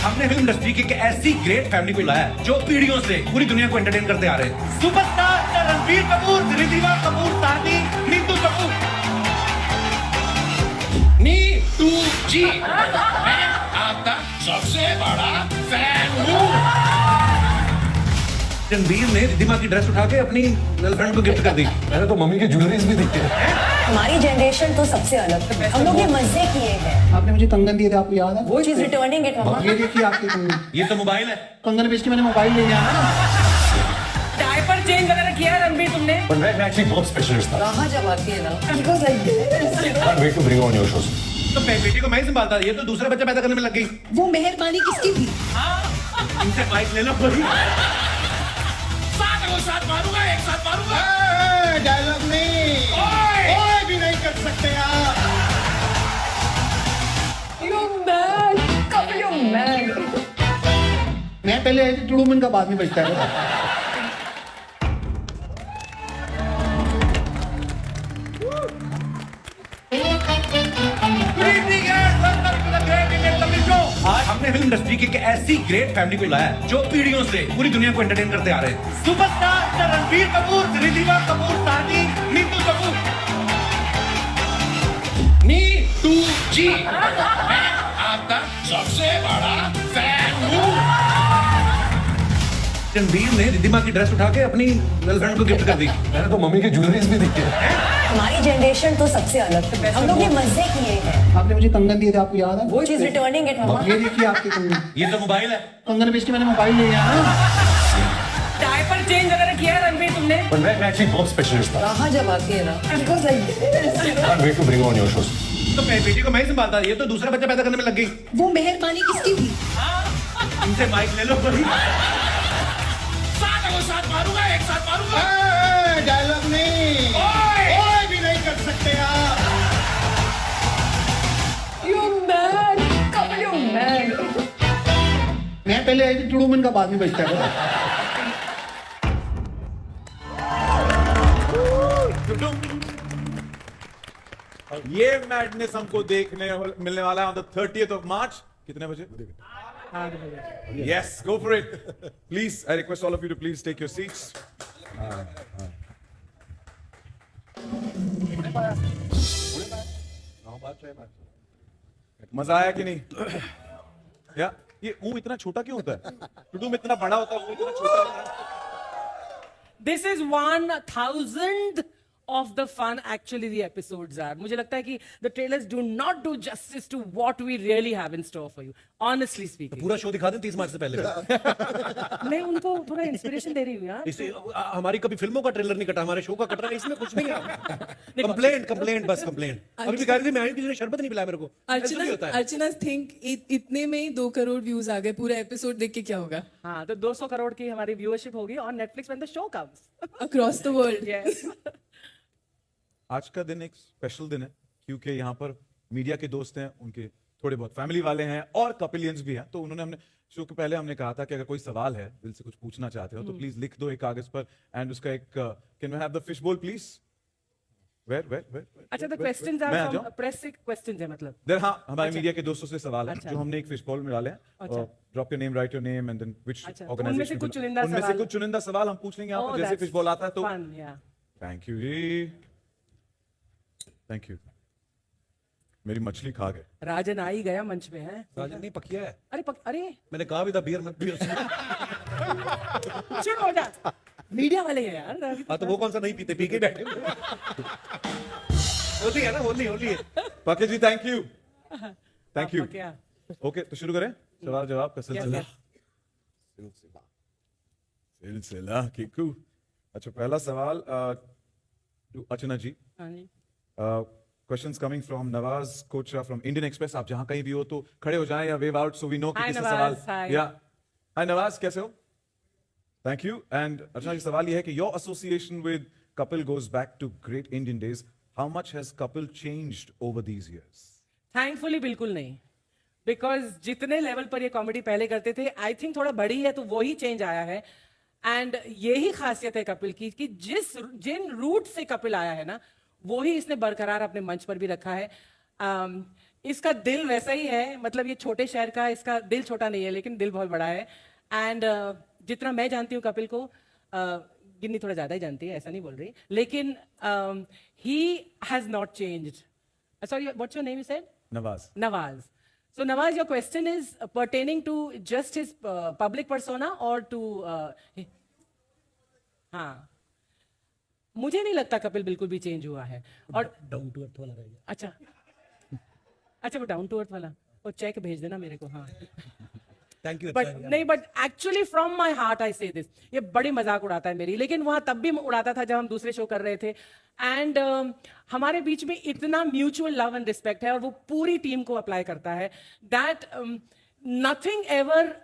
Speaker 4: हमने फिल्म इंडस्ट्री की एक ऐसी ग्रेट फैमिली को लाया है जो पीढ़ियों से पूरी दुनिया को एंटरटेन करते आ रहे हैं। सुपरस्टार रणबीर कपूर, रिद्धिमा कपूर, सानी, नीतू कपूर। नीतू जी, मैं आपका सबसे बड़ा फैन हूँ। रणबीर ने रिद्धिमा की ड्रेस उठा के अपनी गर्लफ्रेंड को गिफ्ट कर दी। मैंने तो मम्मी की ज्वेलरीज भी दी है।
Speaker 11: हमारी जनरेशन तो सबसे अलग है। हम लोग ये मजे किए हैं।
Speaker 5: आपने मुझे कंगन दिए थे, आपको याद है?
Speaker 11: वो चीज रिटर्निंग इट मम्मा।
Speaker 5: ये देखिए आपकी कंगन।
Speaker 4: ये तो मोबाइल है।
Speaker 5: कंगन बेच के मैंने मोबाइल ले लिया ना।
Speaker 6: डायपर चेंज वगैरह किया है रणबीर तुमने?
Speaker 12: But मैं actually बहुत स्पेशलिस्ट था।
Speaker 11: कहाँ जब आती है ना? Because like this.
Speaker 12: Can't wait to bring on your shows.
Speaker 4: तो बेटी को मैं ही संभालता, ये तो दूसरा बच्चा पैदा करने में लग गई।
Speaker 9: वो मेहरबानी किसकी थी?
Speaker 4: इनसे माइक ले लो कोई। साथ मारूंगा, एक साथ मारूंगा।
Speaker 5: डायलॉग नहीं, कोई भी नहीं कर सकते आप।
Speaker 11: You're mad. Kapil, you're mad.
Speaker 5: मैं पहले आई थी, टुडू मन का बाद में बजता है।
Speaker 4: आज हमने फिल्म इंडस्ट्री की एक ऐसी ग्रेट फैमिली को लाया है जो पीढ़ियों से पूरी दुनिया को एंटरटेन करते आ रहे हैं। सुपरस्टार रणबीर कपूर, रिद्धिमा कपूर, सानी, नीतू कपूर। नीतू जी, मैं आपका सबसे बड़ा फैन हूँ। रणबीर ने रिद्धिमा की ड्रेस उठा के अपनी गर्लफ्रेंड को गिफ्ट कर दी।
Speaker 12: मैंने तो मम्मी की ज्वेलरीज भी दी है।
Speaker 11: हमारी जनरेशन तो सबसे अलग है। हम लोग ये मजे किए हैं।
Speaker 5: आपने मुझे कंगन दिए थे, आपको याद है?
Speaker 11: वो चीज रिटर्निंग इट मम्मा।
Speaker 5: ये देखिए आपकी कंगन।
Speaker 4: ये तो मोबाइल है।
Speaker 5: कंगन बेच के मैंने मोबाइल ले लिया ना।
Speaker 6: डायपर चेंज वगैरह किया है रणबीर तुमने?
Speaker 12: But मैं actually बहुत स्पेशलिस्ट था।
Speaker 11: कहाँ जब आती है ना? Because like this.
Speaker 12: Can't wait to bring on your shows.
Speaker 4: तो बेटी को मैं ही संभालता, ये तो दूसरा बच्चा पैदा करने में लग गई।
Speaker 9: वो मेहरबानी किसकी थी?
Speaker 4: इनसे माइक ले लो कोई। साथ मारूंगा, एक साथ मारूंगा।
Speaker 5: डायलॉग नहीं, कोई भी नहीं कर सकते जेंटलमैन का बाद में बचता है।
Speaker 2: ये मैडनेस हमको देखने मिलने वाला है on the 30th of March. कितने बजे? Yes, go for it. Please, I request all of you to please take your seats. मजा आया कि नहीं? या ये ऊ इतना छोटा क्यों होता है? टुडू में इतना बड़ा होता है, वो इतना छोटा होता है.
Speaker 6: This is 1,000th of the fun actually the episodes are. मुझे लगता है कि the trailers do not do justice to what we really have in store for you. Honestly speaking.
Speaker 4: पूरा शो दिखा दें 30 मार्च से पहले।
Speaker 6: मैं उनको थोड़ा इंस्पिरेशन दे रही हूँ यार।
Speaker 4: इससे हमारी कभी फिल्मों का ट्रेलर नहीं कटा, हमारे शो का कट रहा है, इसमें कुछ नहीं है। कंप्लेंट बस कंप्लेंट। अभी भी कह रही थी मैं आई, किसी ने शरबत नहीं पिलाया मेरे को।
Speaker 3: अर्चना थिंक इतने में ही 2 करोड़ व्यूज आ गए, पूरा एपिसोड देख के क्या होगा?
Speaker 6: हाँ, तो 200 करोड़ की हमारी व्यूअरशिप होगी on Netflix when the show comes
Speaker 3: across the world.
Speaker 6: Yes.
Speaker 2: आज का दिन एक स्पेशल दिन है क्योंकि यहाँ पर मीडिया के दोस्त हैं, उनके थोड़े बहुत फैमिली वाले हैं और कपिलियंस भी हैं। तो उन्होंने हमने शो के पहले हमने कहा था कि अगर कोई सवाल है, दिल से कुछ पूछना चाहते हो तो प्लीज लिख दो एक कागज पर एंड उसका एक can we have the fish bowl please? Where
Speaker 6: अच्छा, the questions are from press से क्वेश्चंस है मतलब।
Speaker 2: देयर हाँ, हमारे मीडिया के दोस्तों से सवाल है जो हमने एक फिश बॉल में डाले हैं। Drop your name, write your name and then which organization. उनमें से कुछ चुनिंदा सवाल हम पूछ लेंगे यहाँ पर, जैसे फिश बॉल आता है तो। थैंक यू जी, थैंक यू। मेरी मछली खा गए।
Speaker 6: राजन आ ही गया मंच पे है।
Speaker 4: राजन नहीं पकिया है।
Speaker 6: अरे
Speaker 4: मैंने कहा भी था बियर मत पियो।
Speaker 6: चुप हो जा, मीडिया वाले हैं यार।
Speaker 4: हाँ तो वो कौन सा नहीं पीते, पी के बैठे। होली है ना, होली है।
Speaker 2: पके जी thank you, thank you. Okay तो शुरू करें सवाल जवाब का सिलसिला। सिलसिला किकू। अच्छा, पहला सवाल to Archana ji. Questions coming from Nawaz Kochra from Indian Express. आप जहां कहीं भी हो तो खड़े हो जाएं या wave out so we know कि किससे सवाल। Yeah. Hi Nawaz, कैसे हो? Thank you. And अर्चना जी सवाल ये है कि your association with Kapil goes back to great Indian days. How much has Kapil changed over these years?
Speaker 6: Thankfully बिल्कुल नहीं, बिकॉज जितने लेवल पर ये कॉमेडी पहले करते थे, आई थिंक थोड़ा बड़ी है तो वही चेंज आया है। एंड यही खासियत है कपिल की कि जिन रूट से कपिल आया है ना, वो ही इसने बरकरार अपने मंच पर भी रखा है। इसका दिल वैसा ही है, मतलब ये छोटे शहर का, इसका दिल छोटा नहीं है लेकिन दिल बहुत बड़ा है। एंड जितना मैं जानती हूँ कपिल को, गिन्नी थोड़ा ज्यादा ही जानती है, ऐसा नहीं बोल रही, लेकिन he has not changed. Sorry, what's your name? You said Nawaz. So Nawaz, your question is pertaining to just his public persona or to हाँ, मुझे नहीं लगता कपिल बिल्कुल भी चेंज हुआ है। और
Speaker 4: डाउन टू अर्थ वाला रहेगा।
Speaker 6: अच्छा वो डाउन टू अर्थ वाला, वो चेक भेज देना मेरे को। हाँ
Speaker 4: thank you.
Speaker 6: But actually from my heart I से दिस, ये बड़ी मजाक उड़ाता है मेरी, लेकिन वहां तब भी उड़ाता था जब हम दूसरे शो कर रहे थे। एंड हमारे बीच में इतना म्यूचुअल लव एंड रिस्पेक्ट है और वो पूरी टीम को अप्लाई करता है, दैट नथिंग एवर,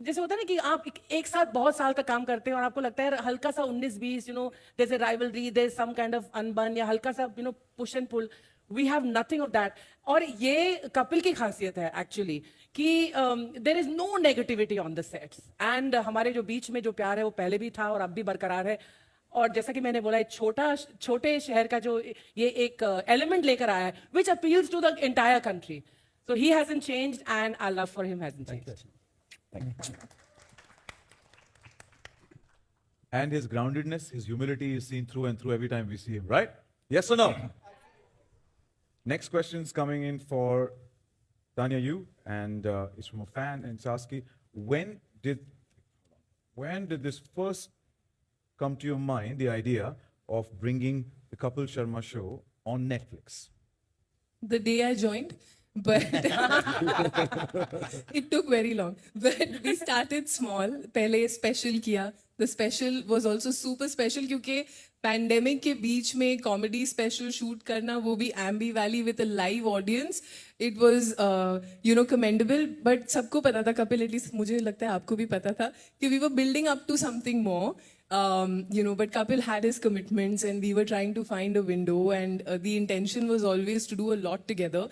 Speaker 6: जैसे होता है ना कि आप एक साथ बहुत साल का काम करते हैं और आपको लगता है हल्का सा 19-20, you know, there is a rivalry, there is some kind of अनबन या हल्का सा, you know, push and pull. We have nothing of that. और ये कपिल की खासियत है एक्चुअली कि there is no negativity on the sets. And हमारे जो बीच में जो प्यार है वो पहले भी था और अब भी बरकरार है। और जैसा कि मैंने बोला, छोटे शहर का जो ये एक एलिमेंट लेकर आया है, which appeals to the entire country. So he hasn't changed and our love for him hasn't changed.
Speaker 2: And his groundedness, his humility is seen through and through every time we see him, right? Yes or no? Next question is coming in for Tanya Yu, and it's from a fan, and it's asking, when did this first come to your mind, the idea of bringing the Kapil Sharma show on Netflix?
Speaker 3: The day I joined, but it took very long. But we started small. पहले special किया. The special was also super special क्योंकि pandemic के बीच में comedy special shoot करना, वो भी Ambi Valley with a live audience, it was you know, commendable. But सबको पता था, कपिल, at least मुझे लगता है आपको भी पता था कि we were building up to something more. You know, but Kapil had his commitments and we were trying to find a window, and the intention was always to do a lot together.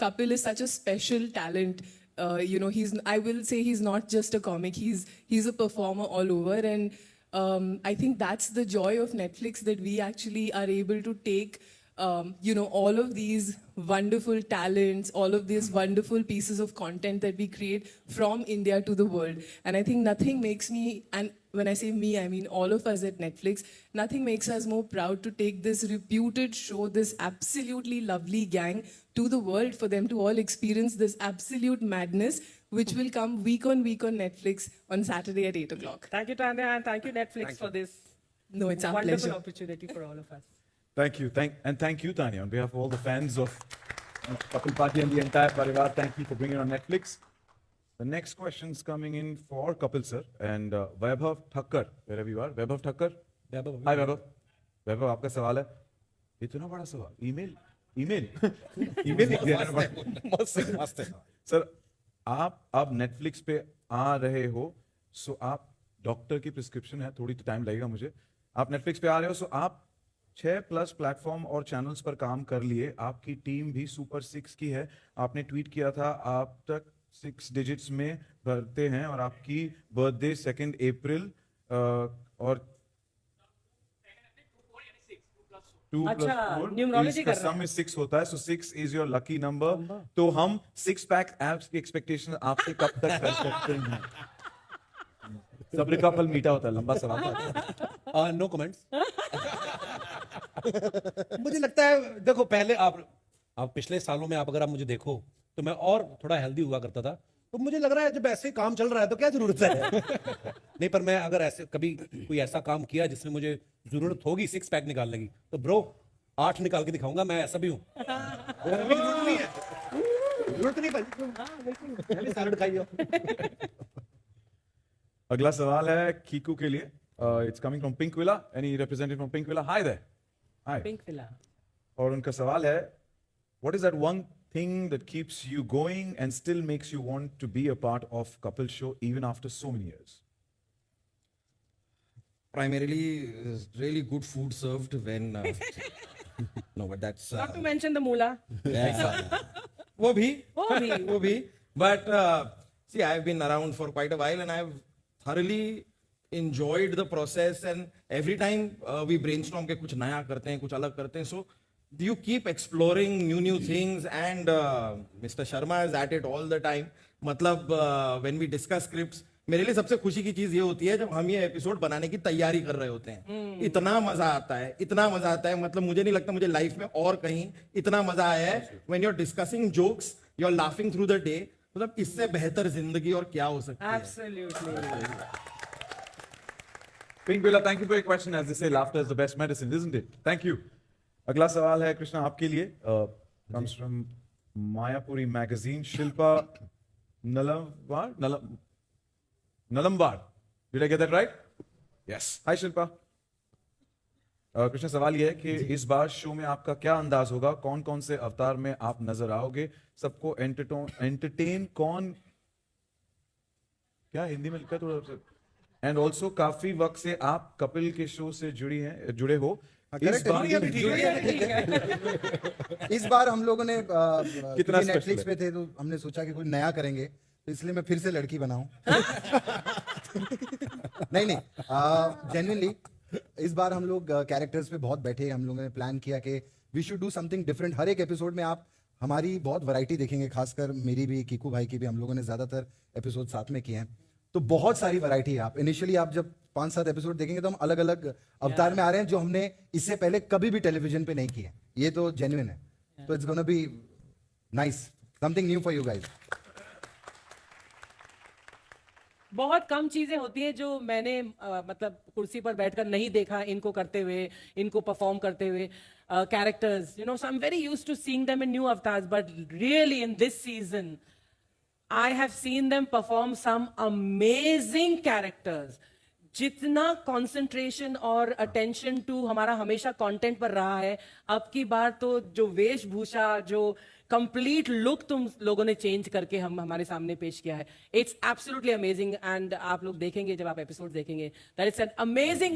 Speaker 3: Kapil is such a special talent I will say he's not just a comic. He's a performer all over, and I think that's the joy of Netflix, that we actually are able to take all of these wonderful talents, all of these wonderful pieces of content that we create from India to the world. And I think nothing makes me, and when I say me, I mean all of us at Netflix, nothing makes us more proud to take this reputed show, this absolutely lovely gang, to the world, for them to all experience this absolute madness, which will come week on Netflix on Saturday at 8 o'clock.
Speaker 6: Thank you, Tanya, and thank you, Netflix, for this
Speaker 3: No, it's our
Speaker 6: wonderful
Speaker 3: pleasure.
Speaker 6: opportunity for all of us.
Speaker 2: Thank you. Thank you, Tanya, on behalf of all the fans of Kapil Party and the entire Parivar. Thank you for bringing it on Netflix. The next question's coming in for Kapil sir and Vaibhav Thakkar, wherever you are. Vaibhav Thakkar. Hi Vaibhav. Vaibhav, आपका सवाल है. इतना बड़ा सवाल. ईमेल लिख दिया.
Speaker 4: मस्त है
Speaker 2: सर, आप अब नेटफ्लिक्स पे आ रहे हो, सो आप डॉक्टर की प्रिस्क्रिप्शन है, थोड़ी तो टाइम लगेगा मुझे. आप नेटफ्लिक्स पे आ रहे हो, सो आप 6+ प्लेटफॉर्म और चैनल्स पर काम कर लिए. आपकी टीम भी सुपर 6 की है. आपने ट्वीट किया था आप तक 6 डिजिट्स में भरते हैं और आपकी बर्थडे 2 अप्रैल और 2
Speaker 6: अच्छा,
Speaker 2: + 4
Speaker 6: numerology
Speaker 2: इसका
Speaker 6: कर रहे हैं.
Speaker 2: सम में 6 होता है, सो 6 इज योर लकी नंबर. तो हम 6 पैक एब्स की एक्सपेक्टेशन आपसे कब तक कर सकते हैं? सब्र का फल मीठा होता है. लंबा सवाल था.
Speaker 4: No comments. मुझे लगता है, देखो, पहले आप पिछले सालों में अगर आप मुझे देखो तो मैं और थोड़ा हेल्दी हुआ करता था. तो मुझे लग रहा है जब ऐसे काम चल रहा है तो क्या जरूरत है. नहीं, पर मैं अगर ऐसे कभी कोई ऐसा काम किया जिसमें मुझे जरूरत होगी 6 पैक निकालने की, तो ब्रो 8 निकाल के दिखाऊंगा. मैं ऐसा भी हूँ. जरूरत नहीं भाई, सैलड खाइए.
Speaker 2: अगला सवाल है कीकू के लिए. It's coming from Pinkvilla. Any representative from Pinkvilla? Hi there. Hi.
Speaker 6: Pinkvilla.
Speaker 2: और उनका सवाल है, what is that one thing that keeps you going and still makes you want to be a part of Kapil show even after so many years?
Speaker 5: Primarily, really good food served when. No, but that's.
Speaker 6: Not to mention the moolah.
Speaker 5: वो भी.
Speaker 6: वो भी.
Speaker 5: But see, I've been around for quite a while, and I've thoroughly enjoyed the process. And every time we brainstorm के कुछ नया करते हैं, कुछ अलग करते हैं. So you keep exploring new things, and Mr. Sharma is at it all the time. मतलब when we discuss scripts, मेरे लिए सबसे खुशी की चीज ये होती है जब हम ये एपिसोड बनाने की तैयारी कर रहे होते हैं. इतना मजा आता है. मतलब मुझे नहीं लगता मुझे लाइफ में और कहीं इतना मजा आया है. when you're discussing jokes, you're laughing through the day. मतलब इससे बेहतर जिंदगी और क्या हो सकती है.
Speaker 6: Absolutely.
Speaker 2: Pink Villa, thank you for your question. As they say, laughter is the best medicine, isn't it? Thank you. अगला सवाल है कृष्णा आपके लिए. Comes from Mayapuri magazine. Shilpa Nalambar. Did I get that right? Yes. Hi Shilpa. Krishna, सवाल यह है कि इस बार शो में आपका क्या अंदाज होगा? कौन कौन से अवतार में आप नजर आओगे? सबको एंटरटेन कौन, क्या हिंदी में लिखा थोड़ा, एंड ऑल्सो काफी वक्त से आप कपिल के शो से जुड़े हो.
Speaker 5: इस बार हम लोगों ने
Speaker 2: कितना
Speaker 5: नेटफ्लिक्स पे थे तो हमने सोचा कि कोई नया करेंगे, तो इसलिए मैं फिर से लड़की बनाऊं. नहीं, जेन्युइनली इस बार हम लोग कैरेक्टर्स पे बहुत बैठे. हम लोगों ने प्लान किया कि we should do something different. हर एक एपिसोड में आप हमारी बहुत वैरायटी देखेंगे, खासकर मेरी भी, कीकू भाई की भी. हम लोगों ने ज्यादातर एपिसोड साथ में किए हैं, तो बहुत सारी वैरायटी है. आप इनिशियली आप जब 5-7 एपिसोड देखेंगे तो हम अलग अलग अवतार में आ रहे हैं जो हमने इससे पहले कभी भी टेलीविजन पे नहीं किए. ये तो जेन्युइन है. तो it's gonna be nice, something new for you guys.
Speaker 6: बहुत कम चीजें होती हैं जो मैंने मतलब कुर्सी पर बैठकर नहीं देखा इनको करते हुए, इनको परफॉर्म करते हुए. Characters, you know, so I am very used to seeing them in new avatars, but really in this season I have seen them perform some amazing characters. जितना concentration और attention to हमारा हमेशा content पर रहा है, अब की बार तो जो वेशभूषा, जो complete look तुम लोगों ने change करके हमारे सामने पेश किया है, it's absolutely amazing. And आप लोग देखेंगे जब आप episode देखेंगे, that it's an amazing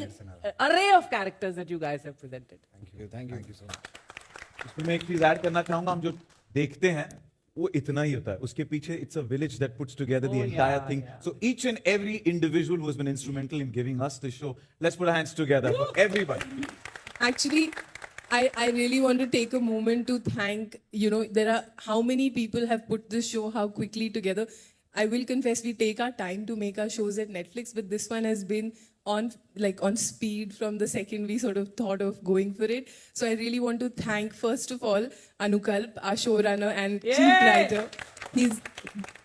Speaker 6: array of characters that you guys have presented.
Speaker 5: Thank you so much.
Speaker 2: इसमें मैं एक चीज ऐड करना चाहूंगा. हम जो देखते हैं वो इतना ही होता है, उसके पीछे it's a village that puts together the entire thing. So each and every individual who has been instrumental in giving us this show, let's put our hands together for everybody.
Speaker 3: Actually, I really want to take a moment to thank, there are how many people have put this show how quickly together. I will confess, we take our time to make our shows at Netflix, but this one has been on speed from the second we sort of thought of going for it. So I really want to thank, first of all, Anukalp, our showrunner and chief writer. He's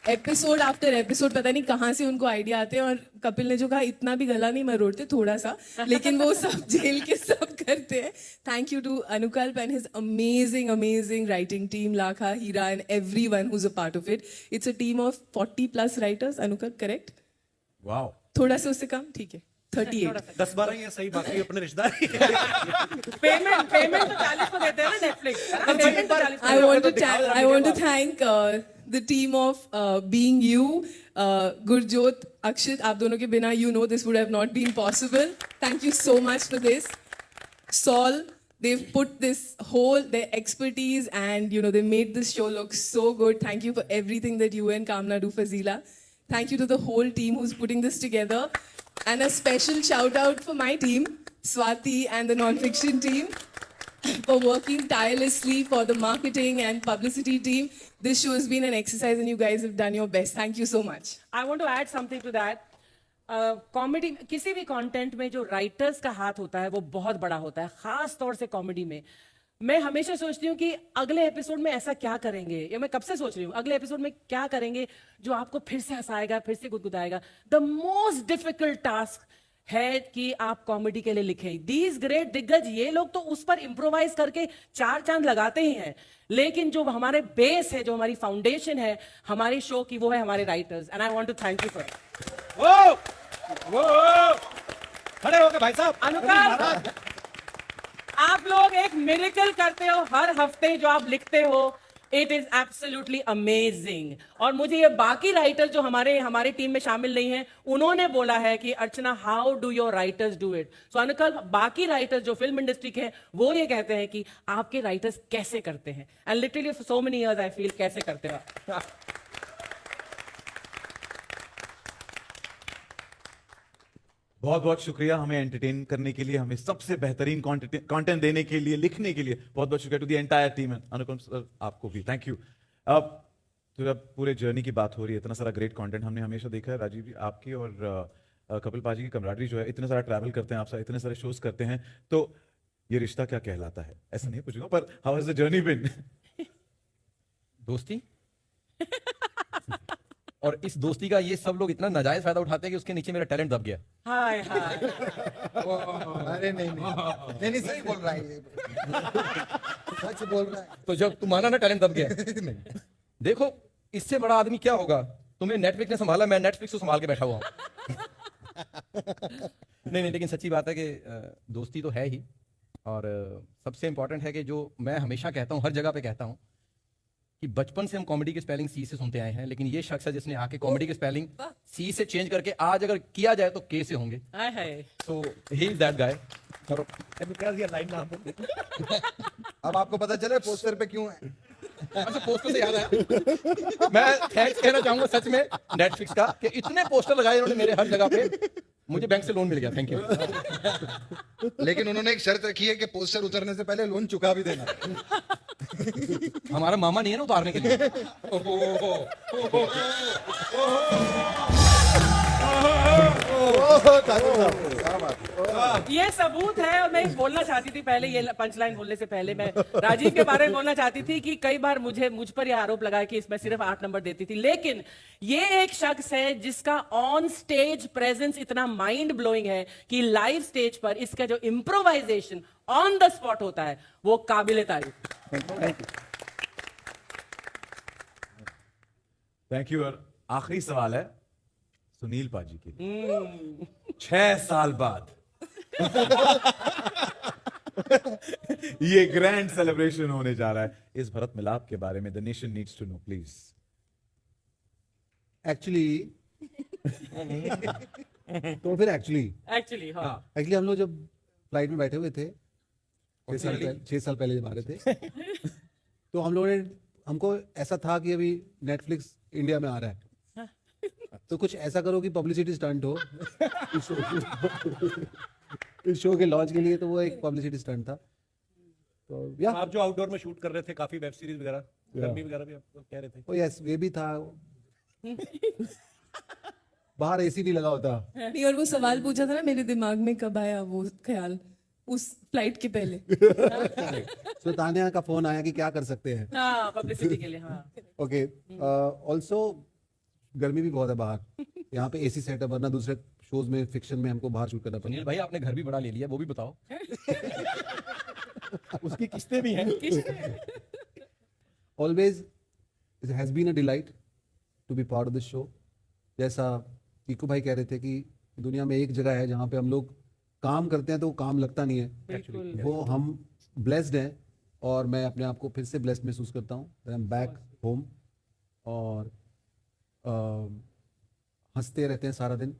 Speaker 3: episode after episode, पता नहीं कहाँ से उनको आइडिया आते हैं, और कपिल ने जो कहा इतना भी गला नहीं मरोड़ते, थोड़ा सा, लेकिन वो सब झेल के सब करते हैं. Thank you to Anukalp and his amazing writing team, Lakha, Heera and everyone who is a part of it. It's a team of 40+ writers. Anukalp, correct?
Speaker 2: Wow.
Speaker 3: थोड़ा सा उससे कम, ठीक है, 38.
Speaker 4: 10-12 ये सही, बाकी अपने रिश्तेदार.
Speaker 6: पेमेंट तो 40 को देते हैं ना Netflix.
Speaker 3: I want to thank the team of Being You, Gurjot, Akshit. आप दोनों के बिना, this would have not been possible. Thank you so much for this. Saul, they've put their expertise, and they made this show look so good. Thank you for everything that you and Kamna do for Zila. Thank you to the whole team who's putting this together. And a special shout out for my team, Swati and the non-fiction team, for working tirelessly, for the marketing and publicity team. This show has been an exercise and you guys have done your best. Thank you so much.
Speaker 6: I want to add something to that. Comedy, किसी भी कंटेंट में जो राइटर्स का हाथ होता है वो बहुत बड़ा होता है, खास तौर से कॉमेडी में. मैं हमेशा सोचती हूँ कि अगले एपिसोड में ऐसा क्या करेंगे, या मैं कब से सोच रही हूँ अगले एपिसोड में क्या करेंगे जो आपको फिर से हंसाएगा, फिर से गुदगुदाएगा. द मोस्ट डिफिकल्ट टास्क है कि आप कॉमेडी के लिए लिखें. दीज ग्रेट दिग्गज, ये लोग तो उस पर इम्प्रोवाइज करके 4 चांद लगाते ही हैं, लेकिन जो हमारे बेस है, जो हमारी फाउंडेशन है हमारी शो की, वो है हमारे writers. And I want to thank you for
Speaker 4: खड़े हो गए भाई साहब.
Speaker 6: अनुकाल, आप लोग एक मिरेकल करते हो हर हफ्ते जो आप लिखते हो. It is absolutely amazing. और मुझे ये बाकी राइटर जो हमारे टीम में शामिल नहीं है, उन्होंने बोला है कि Archana, how do your writers do it. So Anukalp, बाकी राइटर्स जो फिल्म इंडस्ट्री के हैं वो ये कहते हैं कि आपके राइटर्स कैसे करते हैं. And literally for so many years I feel कैसे करते हैं.
Speaker 2: बहुत बहुत शुक्रिया हमें एंटरटेन करने के लिए, हमें सबसे बेहतरीन कंटेंट देने के लिए, लिखने के लिए. बहुत बहुत शुक्रिया to the entire team. Anupam sir, आपको भी थैंक यू. अब तो जब पूरे जर्नी की बात हो रही है, इतना सारा ग्रेट कंटेंट हमने हमेशा देखा है, राजीव जी आपकी और कपिल पाजी की कमराडरी जो है, इतने सारा ट्रैवल करते हैं आप, इतने सारे शोज करते हैं, तो ये रिश्ता क्या कहलाता है, ऐसा नहीं पूछूंगा, पर how has the journey been?
Speaker 13: दोस्ती. और इस दोस्ती का ये सब लोग इतना नाजायज फायदा उठाते हैं कि उसके नीचे मेरा टैलेंट दब गया.
Speaker 6: हाय हाय.
Speaker 13: अरे नहीं सही बोल रहा है, सच बोल रहा है. तो जब तुम माना ना टैलेंट दब गया, नहीं देखो इससे बड़ा आदमी क्या होगा. तुम्हें नेटफ्लिक्स ने संभाला, मैं नेटफ्लिक्स को संभाल के बैठा हुआ हूं. नहीं, लेकिन सच्ची बात है कि दोस्ती तो है ही. और सबसे इंपॉर्टेंट है कि जो मैं हमेशा कहता हूं, हर जगह पे कहता हूं, कि बचपन से हम कॉमेडी के स्पेलिंग सी से सुनते आए हैं, लेकिन ये शख्स है जिसने आके कॉमेडी के स्पेलिंग सी से चेंज करके आज अगर किया जाए तो के से होंगे. सो ही इज दैट गाय.
Speaker 14: अब आपको पता चले पोस्टर पे क्यों है.
Speaker 13: अच्छा, पोस्टर से याद आया, मैं थैंक्स कहना चाहूंगा सच में नेटफ्लिक्स का कि इतने पोस्टर लगाए उन्होंने मेरे हर जगह पे, मुझे बैंक से लोन मिल गया. Thank you.
Speaker 14: लेकिन उन्होंने एक शर्त रखी है कि पोस्टर उतरने से पहले लोन चुका भी देना.
Speaker 13: हमारा मामा नहीं है ना उतारने के लिए.
Speaker 6: ये सबूत है. और मैं बोलना चाहती थी पहले, ये पंचलाइन बोलने से पहले मैं राजीव के बारे में बोलना चाहती थी कि कई बार मुझ पर यह आरोप लगा कि इसमें सिर्फ 8 नंबर देती थी, लेकिन ये एक शख्स है जिसका ऑन स्टेज प्रेजेंस इतना माइंड ब्लोइंग है कि लाइव स्टेज पर इसका जो इम्प्रोवाइजेशन ऑन द स्पॉट होता है वो काबिले तारीफ.
Speaker 2: Thank you. और आखिरी सवाल है सुनील पाजी के लिए. 6 साल बाद ये ग्रैंड सेलिब्रेशन होने जा रहा है. इस भरत मिलाप के बारे में the nation needs to know please.
Speaker 15: Actually तो फिर एक्चुअली हम लोग जब फ्लाइट में बैठे हुए थे 6 साल पहले जब आ रहे थे तो हम लोगों ने हमको ऐसा था कि अभी नेटफ्लिक्स इंडिया में आ रहा है, तो कुछ ऐसा करो कि पब्लिसिटी स्टंट हो इस शो के लॉन्च के लिए, तो वो एक पब्लिसिटी स्टंट था। तो या
Speaker 4: आप जो आउटडोर में शूट कर रहे थे काफी वेब सीरीज वगैरह, गर्मी वगैरह भी आप कह रहे थे।
Speaker 15: ओ यस, ये भी था। बाहर एसी नहीं लगा होता।
Speaker 3: नहीं, और वो सवाल पूछा था ना, मेरे दिमाग में कब आया वो ख्याल उस फ्लाइट के पहले।
Speaker 15: तो तानिया का फोन आया कि क्या कर सकते हैं।
Speaker 6: हाँ, पब्लिसिटी के लिए। हाँ,
Speaker 15: ओके, ऑल्सो गर्मी भी बहुत है बाहर, यहाँ पे एसी सेट है, वरना दूसरे शोज में फिक्शन में हमको बाहर शूट करना पड़ता है।
Speaker 13: भाई आपने घर भी बड़ा ले लिया, वो भी बताओ। उसकी किस्तें भी हैं।
Speaker 15: Always it has been a delight to be part of this show. जैसा टीकू भाई कह रहे थे कि दुनिया में एक जगह है जहाँ पे हम लोग काम करते हैं तो वो काम लगता नहीं है, वो हम ब्लेस्ड हैं, और मैं अपने आप को फिर से ब्लेस्ड महसूस करता हूँ। आई एम बैक होम, और हंसते रहते हैं सारा दिन,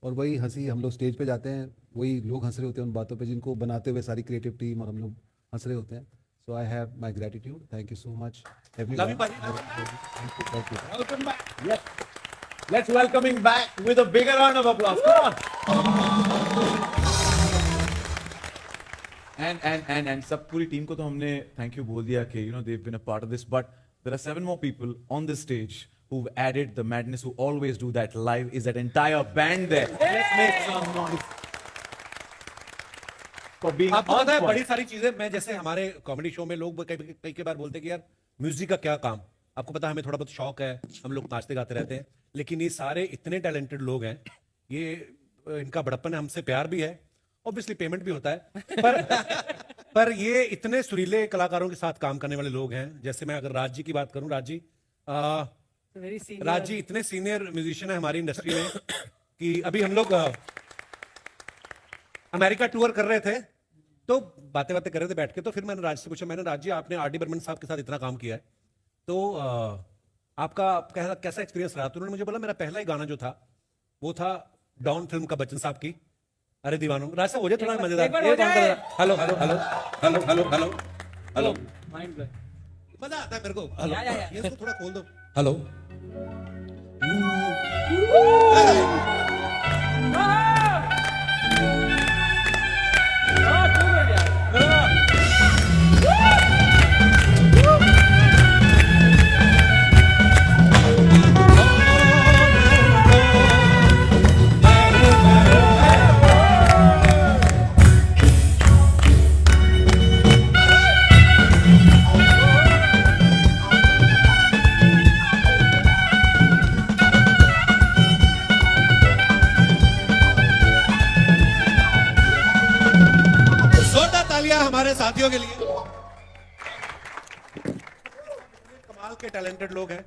Speaker 15: और वही हंसी हम लोग स्टेज पे जाते हैं, वही लोग हंस रहे होते हैं उन बातों पे जिनको बनाते हुए सारी क्रिएटिव टीम और हम लोग हंस रहे होते हैं। So I have my gratitude, thank you so much everyone.
Speaker 2: Welcome back. Yes. Let's welcome him back with a bigger round of applause. Come on. And सब पूरी टीम को तो हमने thank you बोल दिया कि they've been a part of this, but there are 7 more people on this stage who've added the madness, who always do that live. Is that entire band there? Let's make some noise for being
Speaker 4: आपको
Speaker 2: on
Speaker 4: पता है
Speaker 2: point.
Speaker 4: बड़ी सारी चीजें, मैं जैसे हमारे कॉमेडी शो में लोग कई बार बोलते हैं कि यार म्यूजिक का क्या काम। आपको पता है हमें थोड़ा बहुत शौक है, हम लोग नाचते गाते रहते हैं, लेकिन ये सारे इतने टैलेंटेड लोग हैं, ये इनका बड़प्पन है, हमसे प्यार भी है, ऑब्वियसली पेमेंट भी होता है, पर ये इतने सुरीले कलाकारों के साथ काम करने वाले लोग हैं। जैसे मैं अगर राज जी की बात करूं, राज जी इतने सीनियर म्यूजिशियन है हमारी इंडस्ट्री में कि अभी हम लोग अमेरिका टूर कर रहे थे, तो बातें कर रहे थे बैठ के, तो फिर मैंने राज से पूछा, मैंने राज जी आपने आर डी बर्मन साहब के साथ इतना काम किया है, तो आपका कैसा एक्सपीरियंस रहा? तो उन्होंने मुझे बोला मेरा पहला ही गाना जो था वो था डॉन फिल्म का, बच्चन साहब की अरे दीवानो। राज साहब हो जाए थोड़ा मजेदार। Hello hello hello hello hello hello hello, मजा आता है मेरे को। हेलो, ये इसको थोड़ा खोल दो। हेलो, हमारे साथियों के लिए। कमाल के टैलेंटेड लोग हैं।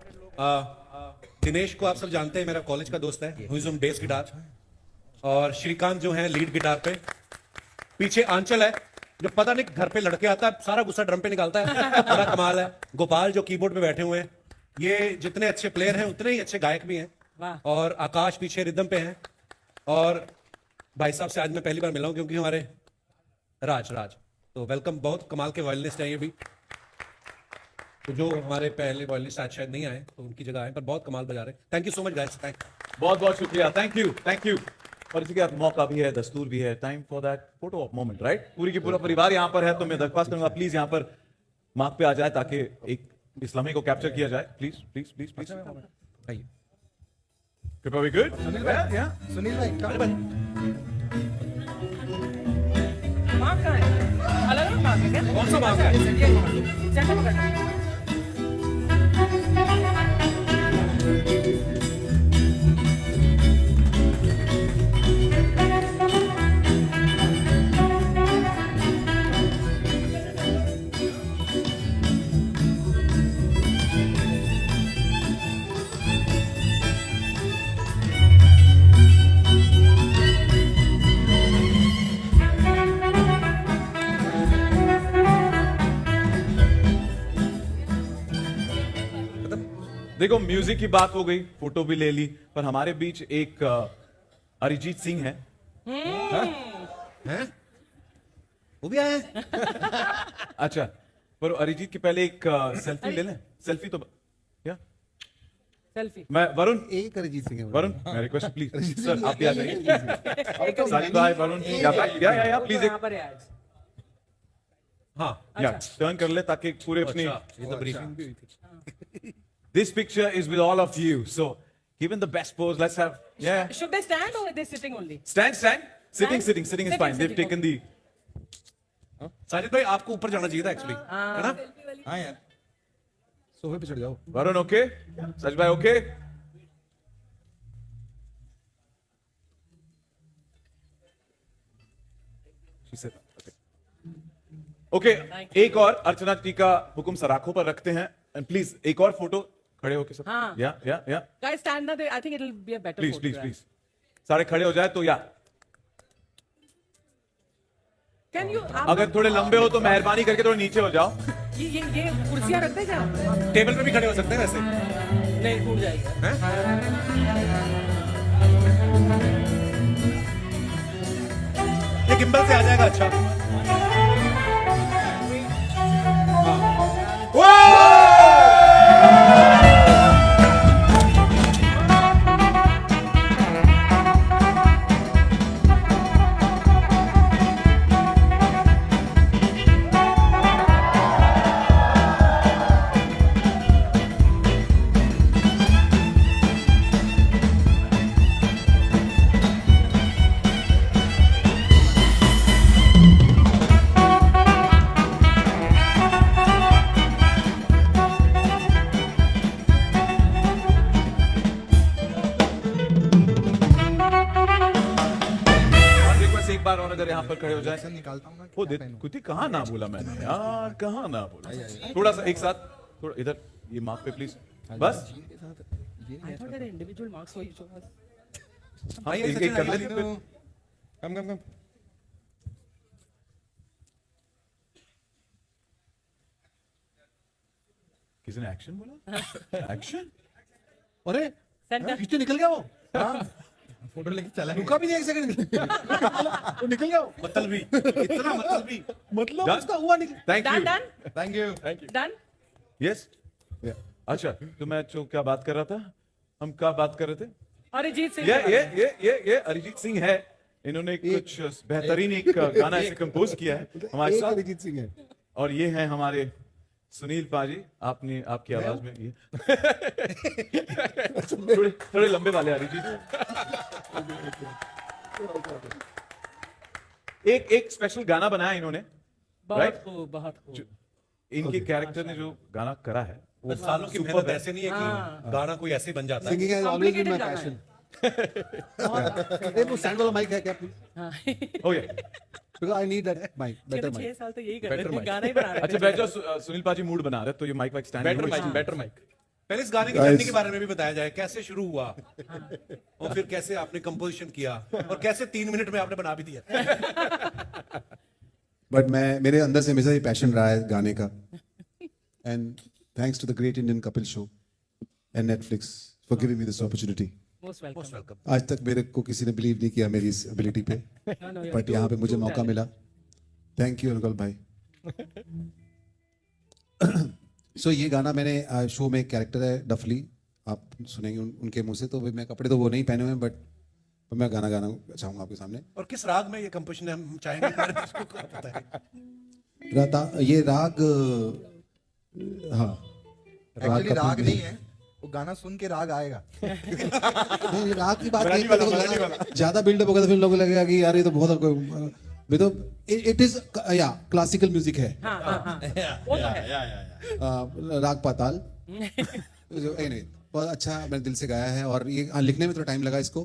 Speaker 4: दिनेश को आप सब जानते हैं, मेरा कॉलेज का दोस्त है, who is on bass guitar, और श्रीकांत जो है लीड गिटार पे, पीछे आंचल है जो पता नहीं घर पे लड़के आता है सारा गुस्सा ड्रम पे निकालता है, बड़ा कमाल है। गोपाल जो कीबोर्ड पे बैठे हुए हैं, ये जितने अच्छे प्लेयर हैं उतने ही अच्छे गायक भी हैं, और आकाश पीछे रिदम पे हैं। और भाई साहब से आज मैं पहली बार मिला हूं क्योंकि हमारे राज तो वेलकम, बहुत कमाल के वायलिनिस्ट हैं ये भी, तो जो हमारे पहले वायलिनिस्ट आज शायद नहीं आए तो उनकी जगह आए, पर बहुत कमाल बजा रहे हैं। Thank you so much guys, thank
Speaker 2: बहुत बहुत शुक्रिया, थैंक यू। और इसी के साथ मौका भी है, दस्तूर भी है, time for that photo of moment, right? पूरी की पूरा परिवार यहाँ पर है, तो मैं दरख्वास्त करूंगा प्लीज यहाँ पर मार्क पे आ जाए ताकि एक इस लम्हे को कैप्चर किया जाए। प्लीज प्लीज प्लीज प्लीज
Speaker 4: आइए।
Speaker 2: कृपया भी गुड
Speaker 14: सुनील भाई
Speaker 6: मार्क कहाँ है? अलग अलग मार्क है क्या?
Speaker 4: कौन सा मार्क है?
Speaker 6: सेंटर पकड़ना।
Speaker 2: देखो, म्यूजिक की बात हो गई, फोटो भी ले ली, पर हमारे बीच एक अरिजीत सिंह है।
Speaker 4: हैं? वो भी आए हैं?
Speaker 2: अच्छा, पर अरिजीत की पहले एक सेल्फी ले लें। सेल्फी तो या
Speaker 6: सेल्फी
Speaker 2: मैं वरुण
Speaker 15: एक अरिजीत सिंह है
Speaker 2: वरुण मैं रिक्वेस्ट प्लीज सर आप भी आ जाइए साजिद भाई वरुण या प्लीज
Speaker 6: यहाँ पर है आज
Speaker 2: हाँ या टर्न कर ले ताकि पूरे अपनी
Speaker 4: ये तो ब्रीफिंग भी हुई थी।
Speaker 2: This picture is with all of you. So, given the best pose, let's have yeah.
Speaker 6: should they stand or are they sitting only
Speaker 2: Stand. Sitting is
Speaker 6: Sitting,
Speaker 2: fine. They've
Speaker 6: sitting,
Speaker 2: taken the.
Speaker 4: Sajid भाई आपको ऊपर जाना चाहिए था एक्चुअली है ना?
Speaker 5: हाँ यार
Speaker 15: सोफे पे चढ़ जाओ
Speaker 2: Varun, okay? Saj bhai, okay? She said, okay. एक और अर्चना जी का हुक्म सराखों पर रखते हैं एंड प्लीज एक और फोटो खड़े होके सब
Speaker 6: हाँ.
Speaker 2: या
Speaker 6: guys stand now I think it will be a better
Speaker 2: please
Speaker 6: photo,
Speaker 2: please सारे खड़े हो जाए तो या
Speaker 6: can you
Speaker 2: अगर थोड़े लंबे हो तो मेहरबानी करके थोड़े नीचे हो जाओ
Speaker 6: ये कुर्सियां रखते हैं क्या
Speaker 4: टेबल पे भी खड़े हो सकते हैं वैसे
Speaker 6: नहीं टूट जाएगा
Speaker 4: ये गिम्बल से आ जाएगा अच्छा
Speaker 2: एक बार और अगर यहाँ पर खड़े हो जाए
Speaker 14: निकालता हूँ
Speaker 2: वो कुछ कहाँ ना बोला मैंने यार कहाँ ना बोला थोड़ा सा एक साथ थोड़ा इधर ये मार्क पे प्लीज बस
Speaker 6: I thought there are individual marks for each of us
Speaker 2: हाँ एक एक कर लेते हैं
Speaker 5: कम
Speaker 2: किसी ने एक्शन बोला एक्शन
Speaker 15: अरे
Speaker 6: Center.
Speaker 15: पीछे निकल गया वो
Speaker 5: फोटो लेके चला
Speaker 15: रुका भी नहीं एक सेकंड वो निकल गया वो।
Speaker 4: मतलबी इतना मतलबी
Speaker 15: मतलब उसका हुआ निकल
Speaker 2: thank you
Speaker 6: done
Speaker 5: thank you
Speaker 6: done
Speaker 2: yes अच्छा तो मैं जो क्या बात कर रहा था हम क्या बात कर रहे थे
Speaker 6: अरिजीत सिंह
Speaker 2: ये अरिजीत सिंह है इन्होंने कुछ बेहतरीन एक गाना ऐसे कंपोज किया है हमारे
Speaker 15: एक
Speaker 2: साथ
Speaker 15: अरिजीत सिंह है
Speaker 2: और ये है हमारे सुनील पाजी आपने आपकी आवाज में ये थोड़े थोड़े लंबे वाले अरिजीत एक स्पेशल गाना बनाया इन्होंने
Speaker 6: बहुत खूब बहुत खूब
Speaker 2: इनके कैरेक्टर ने जो गाना करा है
Speaker 4: बस सालों की मेहनत ऐसे नहीं है कि गाना कोई ऐसे बन जाता है
Speaker 15: singing has always been my
Speaker 6: Complicated
Speaker 15: passion ये वो सैंड वाला माइक है क्या
Speaker 6: हाँ
Speaker 2: okay
Speaker 15: because I need that mic better
Speaker 6: 6
Speaker 15: mic
Speaker 6: साल तो यही कर रहे थे गाना ही बना रहे
Speaker 2: अच्छा बैठ जाओ सुनील पाजी मूड बना रहे तो ये माइक वाइक स्टैंड
Speaker 4: बेटर माइक पहले इस गाने की जर्नी के बारे में भी बताया जाए कैसे शुरू हुआ और फिर कैसे आपने कंपोजिशन किया और कैसे 3 मिनट में आपने बना भी दिया
Speaker 15: बट मैं मेरे अंदर से हमेशा ये पैशन रहा है गाने का and thanks to the great Indian Kapil Show and Netflix for giving me this opportunity
Speaker 6: most welcome
Speaker 15: आज तक मेरे को किसी ने बिलीव नहीं किया मेरी इस एबिलिटी पे बट यहाँ पे मुझे मौका मिला थैंक यू अनुकल भाई सो ये गाना मैंने शो में एक कैरेक्टर है डफली आप सुनेंगे उनके मुंह से तो मैं कपड़े तो वो नहीं पहने हुए हैं बट मैं गाना गाना चाहूंगा आपके सामने
Speaker 4: और किस राग में ये कंपोजिशन हम चाहेंगे हमारे दर्शकों को पता है
Speaker 15: ये राग हाँ
Speaker 14: एक्चुअली
Speaker 15: का
Speaker 14: राग
Speaker 15: फिर
Speaker 14: नहीं है वो गाना सुन के राग आएगा
Speaker 15: नहीं, राग की बात नहीं ज्यादा बिल्डअप होगा तो फिर लोगों को लगेगा कि यार ये तो बहुत भी तो इट इज या क्लासिकल म्यूजिक है
Speaker 6: वो तो है
Speaker 15: राग पाताल anyway, बहुत अच्छा मैंने दिल से गाया है और ये लिखने में थोड़ा टाइम लगा इसको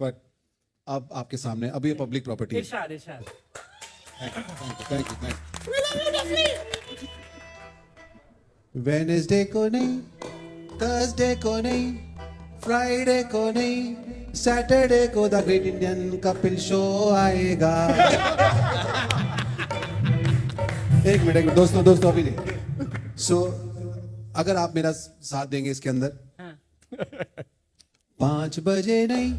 Speaker 15: बट अब आपके सामने अब ये पब्लिक प्रॉपर्टी है
Speaker 6: इरशाद इरशाद
Speaker 15: थैंक यू वेडनेसडे को नहीं थर्सडे को नहीं फ्राइडे को नहीं सैटरडे को the great Indian Kapil show आएगा एक मिनट दोस्तों अभी नहीं सो अगर आप मेरा साथ देंगे इसके अंदर 5 बजे नहीं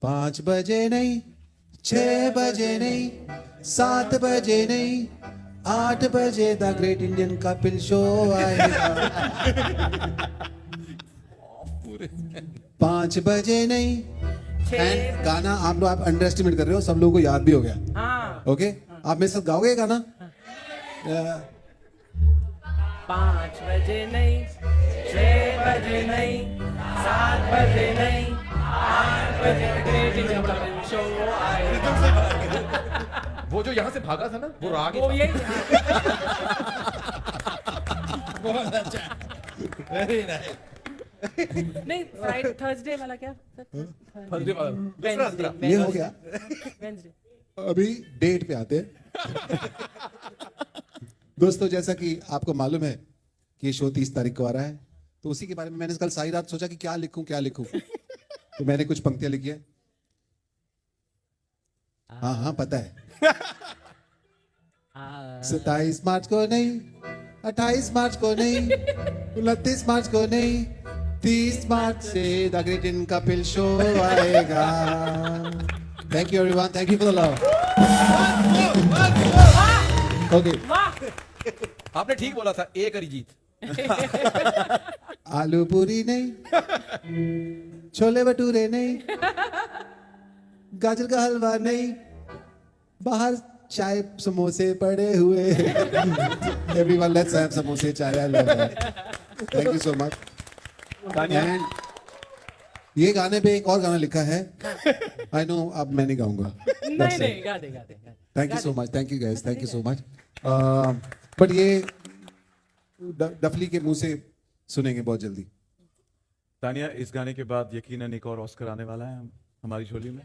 Speaker 15: 5 बजे नहीं 6 बजे नहीं 7 बजे नहीं 8 बजे the great Indian Kapil show आएगा 5 बजे नहीं एंड गाना आप लोग आप अंडर एस्टिमेट कर रहे हो, सब लोगों को याद भी हो गया।
Speaker 6: हाँ
Speaker 15: ओके आप मेरे साथ गाओगे ये गाना?
Speaker 6: 5 बजे नहीं, 6 बजे नहीं, 7 बजे नहीं, 8 बजे ग्रेट इंडियन कपिल शो आएगा।
Speaker 13: वो जो यहाँ से भागा था ना वो राग ही
Speaker 6: वो
Speaker 13: था।
Speaker 6: यही
Speaker 5: बहुत अच्छा, वेरी नाइस।
Speaker 6: नहीं, फ्राइडे थर्सडे वाला क्या?
Speaker 13: थर्सडे वाला
Speaker 6: वेडनेसडे।
Speaker 15: ये हो गया।
Speaker 6: वेडनेसडे।
Speaker 15: अभी डेट पे आते हैं। दोस्तों जैसा कि आपको मालूम है कि ये शो 30 तारीख को आ रहा है, तो उसी के बारे में मैंने कल सारी रात सोचा कि क्या लिखूं तो मैंने कुछ पंक्तियां लिखी है। हाँ पता है। 27 मार्च को नहीं, 28 मार्च को नहीं, 29 मार्च को नहीं, 30 मार्च से the great Indian Kapil show आएगा। Thank you everyone, thank you for the love. Okay
Speaker 13: आपने ठीक बोला था, एक अरिजीत।
Speaker 15: आलू पूरी नहीं, छोले भटूरे नहीं, गाजर का हलवा नहीं, बाहर चाय समोसे पड़े हुए। एवरीवन लेट्स हैव समोसे चाय। I love that. Thank you so much. And ये गाने पे एक और गाना लिखा है, आई नो अब मैं नहीं गाऊंगा।
Speaker 6: नहीं गा दे।
Speaker 15: Thank you so much, thank you guys, thank you so much. But ये डफली के मुंह से सुनेंगे बहुत जल्दी।
Speaker 2: तानिया, इस गाने के बाद यकीनन एक और ऑस्कर आने वाला है हमारी झोली में।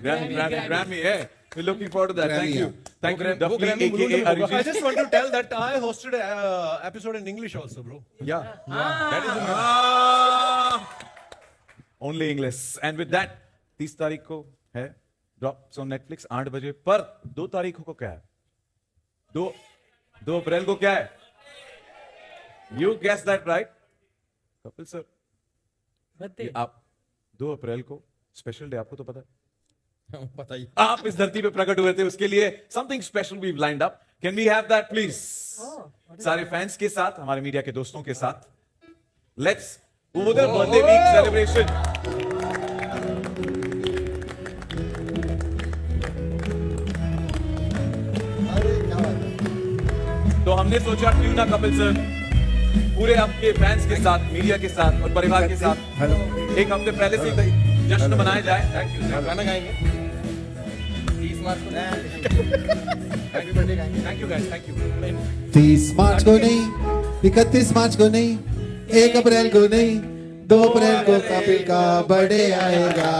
Speaker 2: Grammy, yeah. We're looking forward to that. Thank you. Thank you, Duffy, aka
Speaker 4: I
Speaker 2: Arijit.
Speaker 4: just want to tell that I hosted an episode in English also, bro.
Speaker 2: Yeah. That is only English. And with that, 30 तारीख को है ड्रॉप्स ऑन नेटफ्लिक्स 8 बजे पर। 2 तारीख को क्या है? 2 अप्रैल को क्या है? You guess that right? Kapil sir, आप 2 अप्रैल को स्पेशल डे, आपको तो पता है,
Speaker 13: पता ही।
Speaker 2: आप इस धरती पे प्रकट हुए थे, उसके लिए something special we lined up. Can we have that please? सारे फैंस के साथ, हमारे मीडिया के दोस्तों के साथ, लेट्स बर्थडे वीक सेलिब्रेशन। तो हमने सोचा क्यों ना कपिल सर पूरे आपके फैंस के साथ, मीडिया के साथ और परिवार के साथ एक हफ्ते पहले से जश्न मनाया जाए। Thank you.
Speaker 13: गाना गाएंगे 30 मार्च को। Thank you guys, thank you.
Speaker 15: 30 मार्च को नहीं, 31 मार्च को नहीं, 1 अप्रैल को नहीं, 2 अप्रैल को कपिल का बर्थडे आएगा।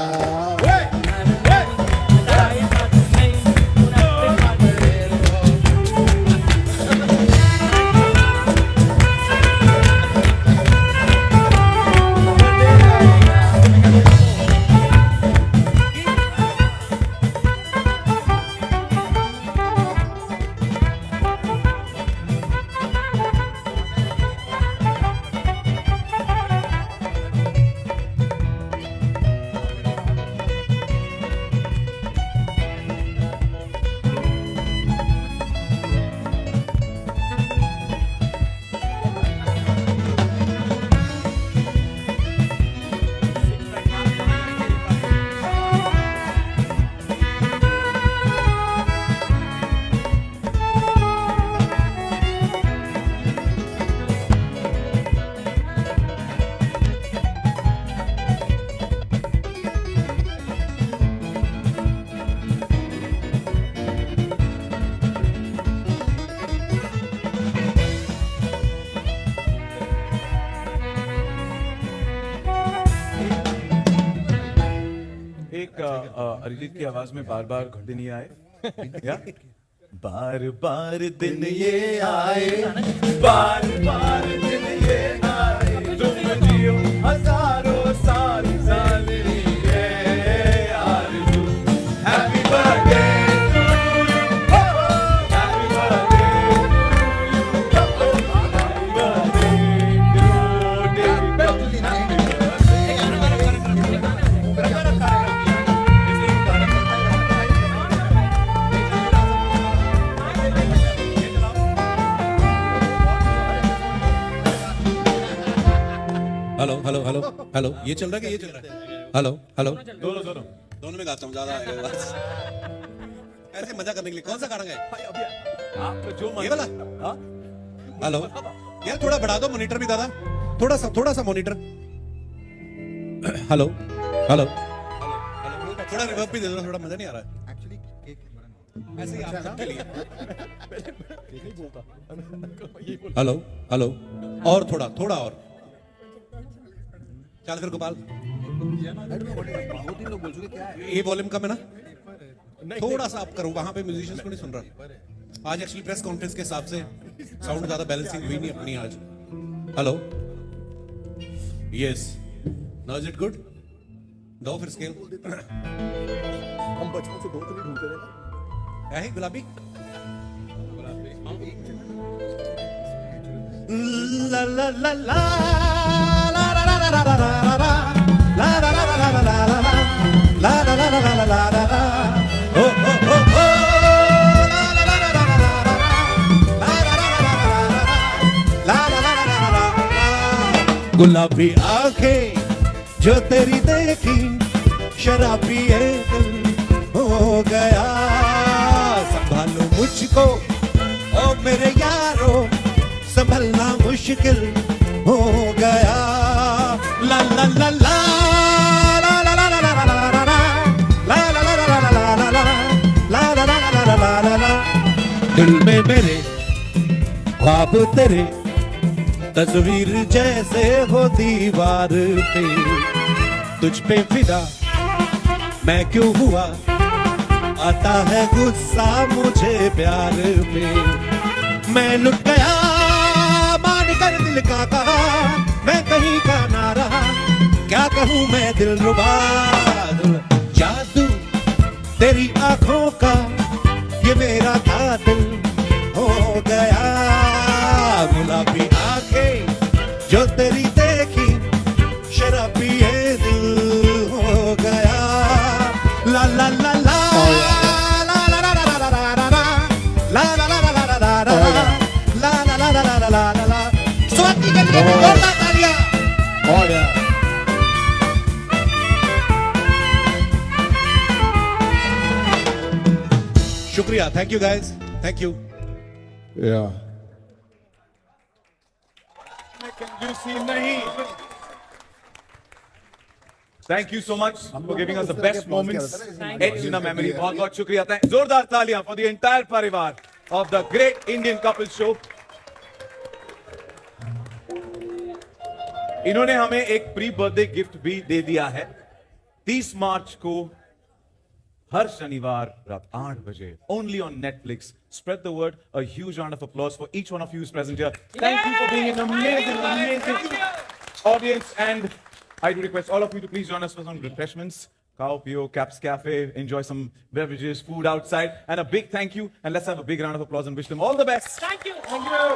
Speaker 2: अरिजीत की आवाज में बार बार घंटे नहीं आए या? बार बार दिन ये आए, बार बार दिन ये आए, तुम जियो हजारों साल ये आरज़ू। Happy birthday to you, happy birthday to you, happy birthday to
Speaker 4: hello hello hello hello ये चल रहा है कि ये चल रहा है? हेलो हेलो
Speaker 2: दोनों दोनों
Speaker 4: दोनों में गाता हूँ, ज्यादा आएगा बस। ऐसे मजा करने के लिए कौन सा गाना गाए?
Speaker 2: आप जो
Speaker 4: ये वाला?
Speaker 2: हाँ?
Speaker 4: हेलो यार थोड़ा बढ़ा दो मॉनिटर भी दादा, थोड़ा सा मॉनिटर। हेलो हेलो थोड़ा रिवर्ब भी दे दो, थोड़ा मजा नहीं आ रहा है ऐसे ही आप सबके लिए। हेलो हेलो और थोड़ा और चल फिर गोपाल, ये वॉल्यूम कम है ना, थोड़ा सा अप करो, वहां पे म्यूजिशियंस को नहीं सुन रहा। आज एक्चुअली प्रेस कॉन्फ्रेंस के हिसाब से साउंड ज्यादा बैलेंसिंग हुई नहीं अपनी आज। Hello yes now is it good? दो फिर स्केल।
Speaker 14: हम बचपन से दोस्त नहीं ढूंढते रहे।
Speaker 4: है गुलाबी ला ला ला ला ला ला ला ला ला ला ला ला ला ला ला ला ओ ओ ओ ओ ला ला ला ला ला ला ला ला गुलाबी आंखें जो तेरी देखी शराबी है दिल हो गया, संभालो मुझको ओ मेरे यारो, संभलना मुश्किल हो गया। ला ला ला ला ला ला ला ला ला ला ला ला ला ला ला ला ला, दिल में मेरे ख्वाब तेरे तस्वीर जैसे हो दीवार पे, तुझ पे फिदा मैं क्यों हुआ, आता है गुस्सा मुझे प्यार पे। मैं लुट गया मान कर दिल का कहा, मैं कहीं का ना रहा, क्या कहूँ मैं दिलरुबा। जादू तेरी आंखों का ये मेरा था दिल हो गया, गुलाबी आंखें जो तेरी देखी शराबी ये दिल हो गया। ला ला ला ला ला ला ला ला ला ला ला ला ला ला ला ला। स्वाति के लिए जोरदार तालियां। शुक्रिया, thank you guys, thank you.
Speaker 2: Thank you so much for giving us the best moments etched in our memory. बहुत बहुत शुक्रिया। जोरदार तालियां for the entire परिवार of the Great Indian Couple Show. इन्होंने हमें एक प्री बर्थडे गिफ्ट भी दे दिया है। 30 मार्च को हर शनिवार रात 8 बजे only on Netflix. Spread the word. A huge round of applause for each one of you who's present here. Thank you for being an amazing audience, and I do request all of you to please join us for some refreshments. Kao Pio, Caps Cafe, enjoy some beverages, food outside, and a big thank you, and let's have a big round of applause and wish them all the best.
Speaker 6: Thank you.
Speaker 2: Thank you.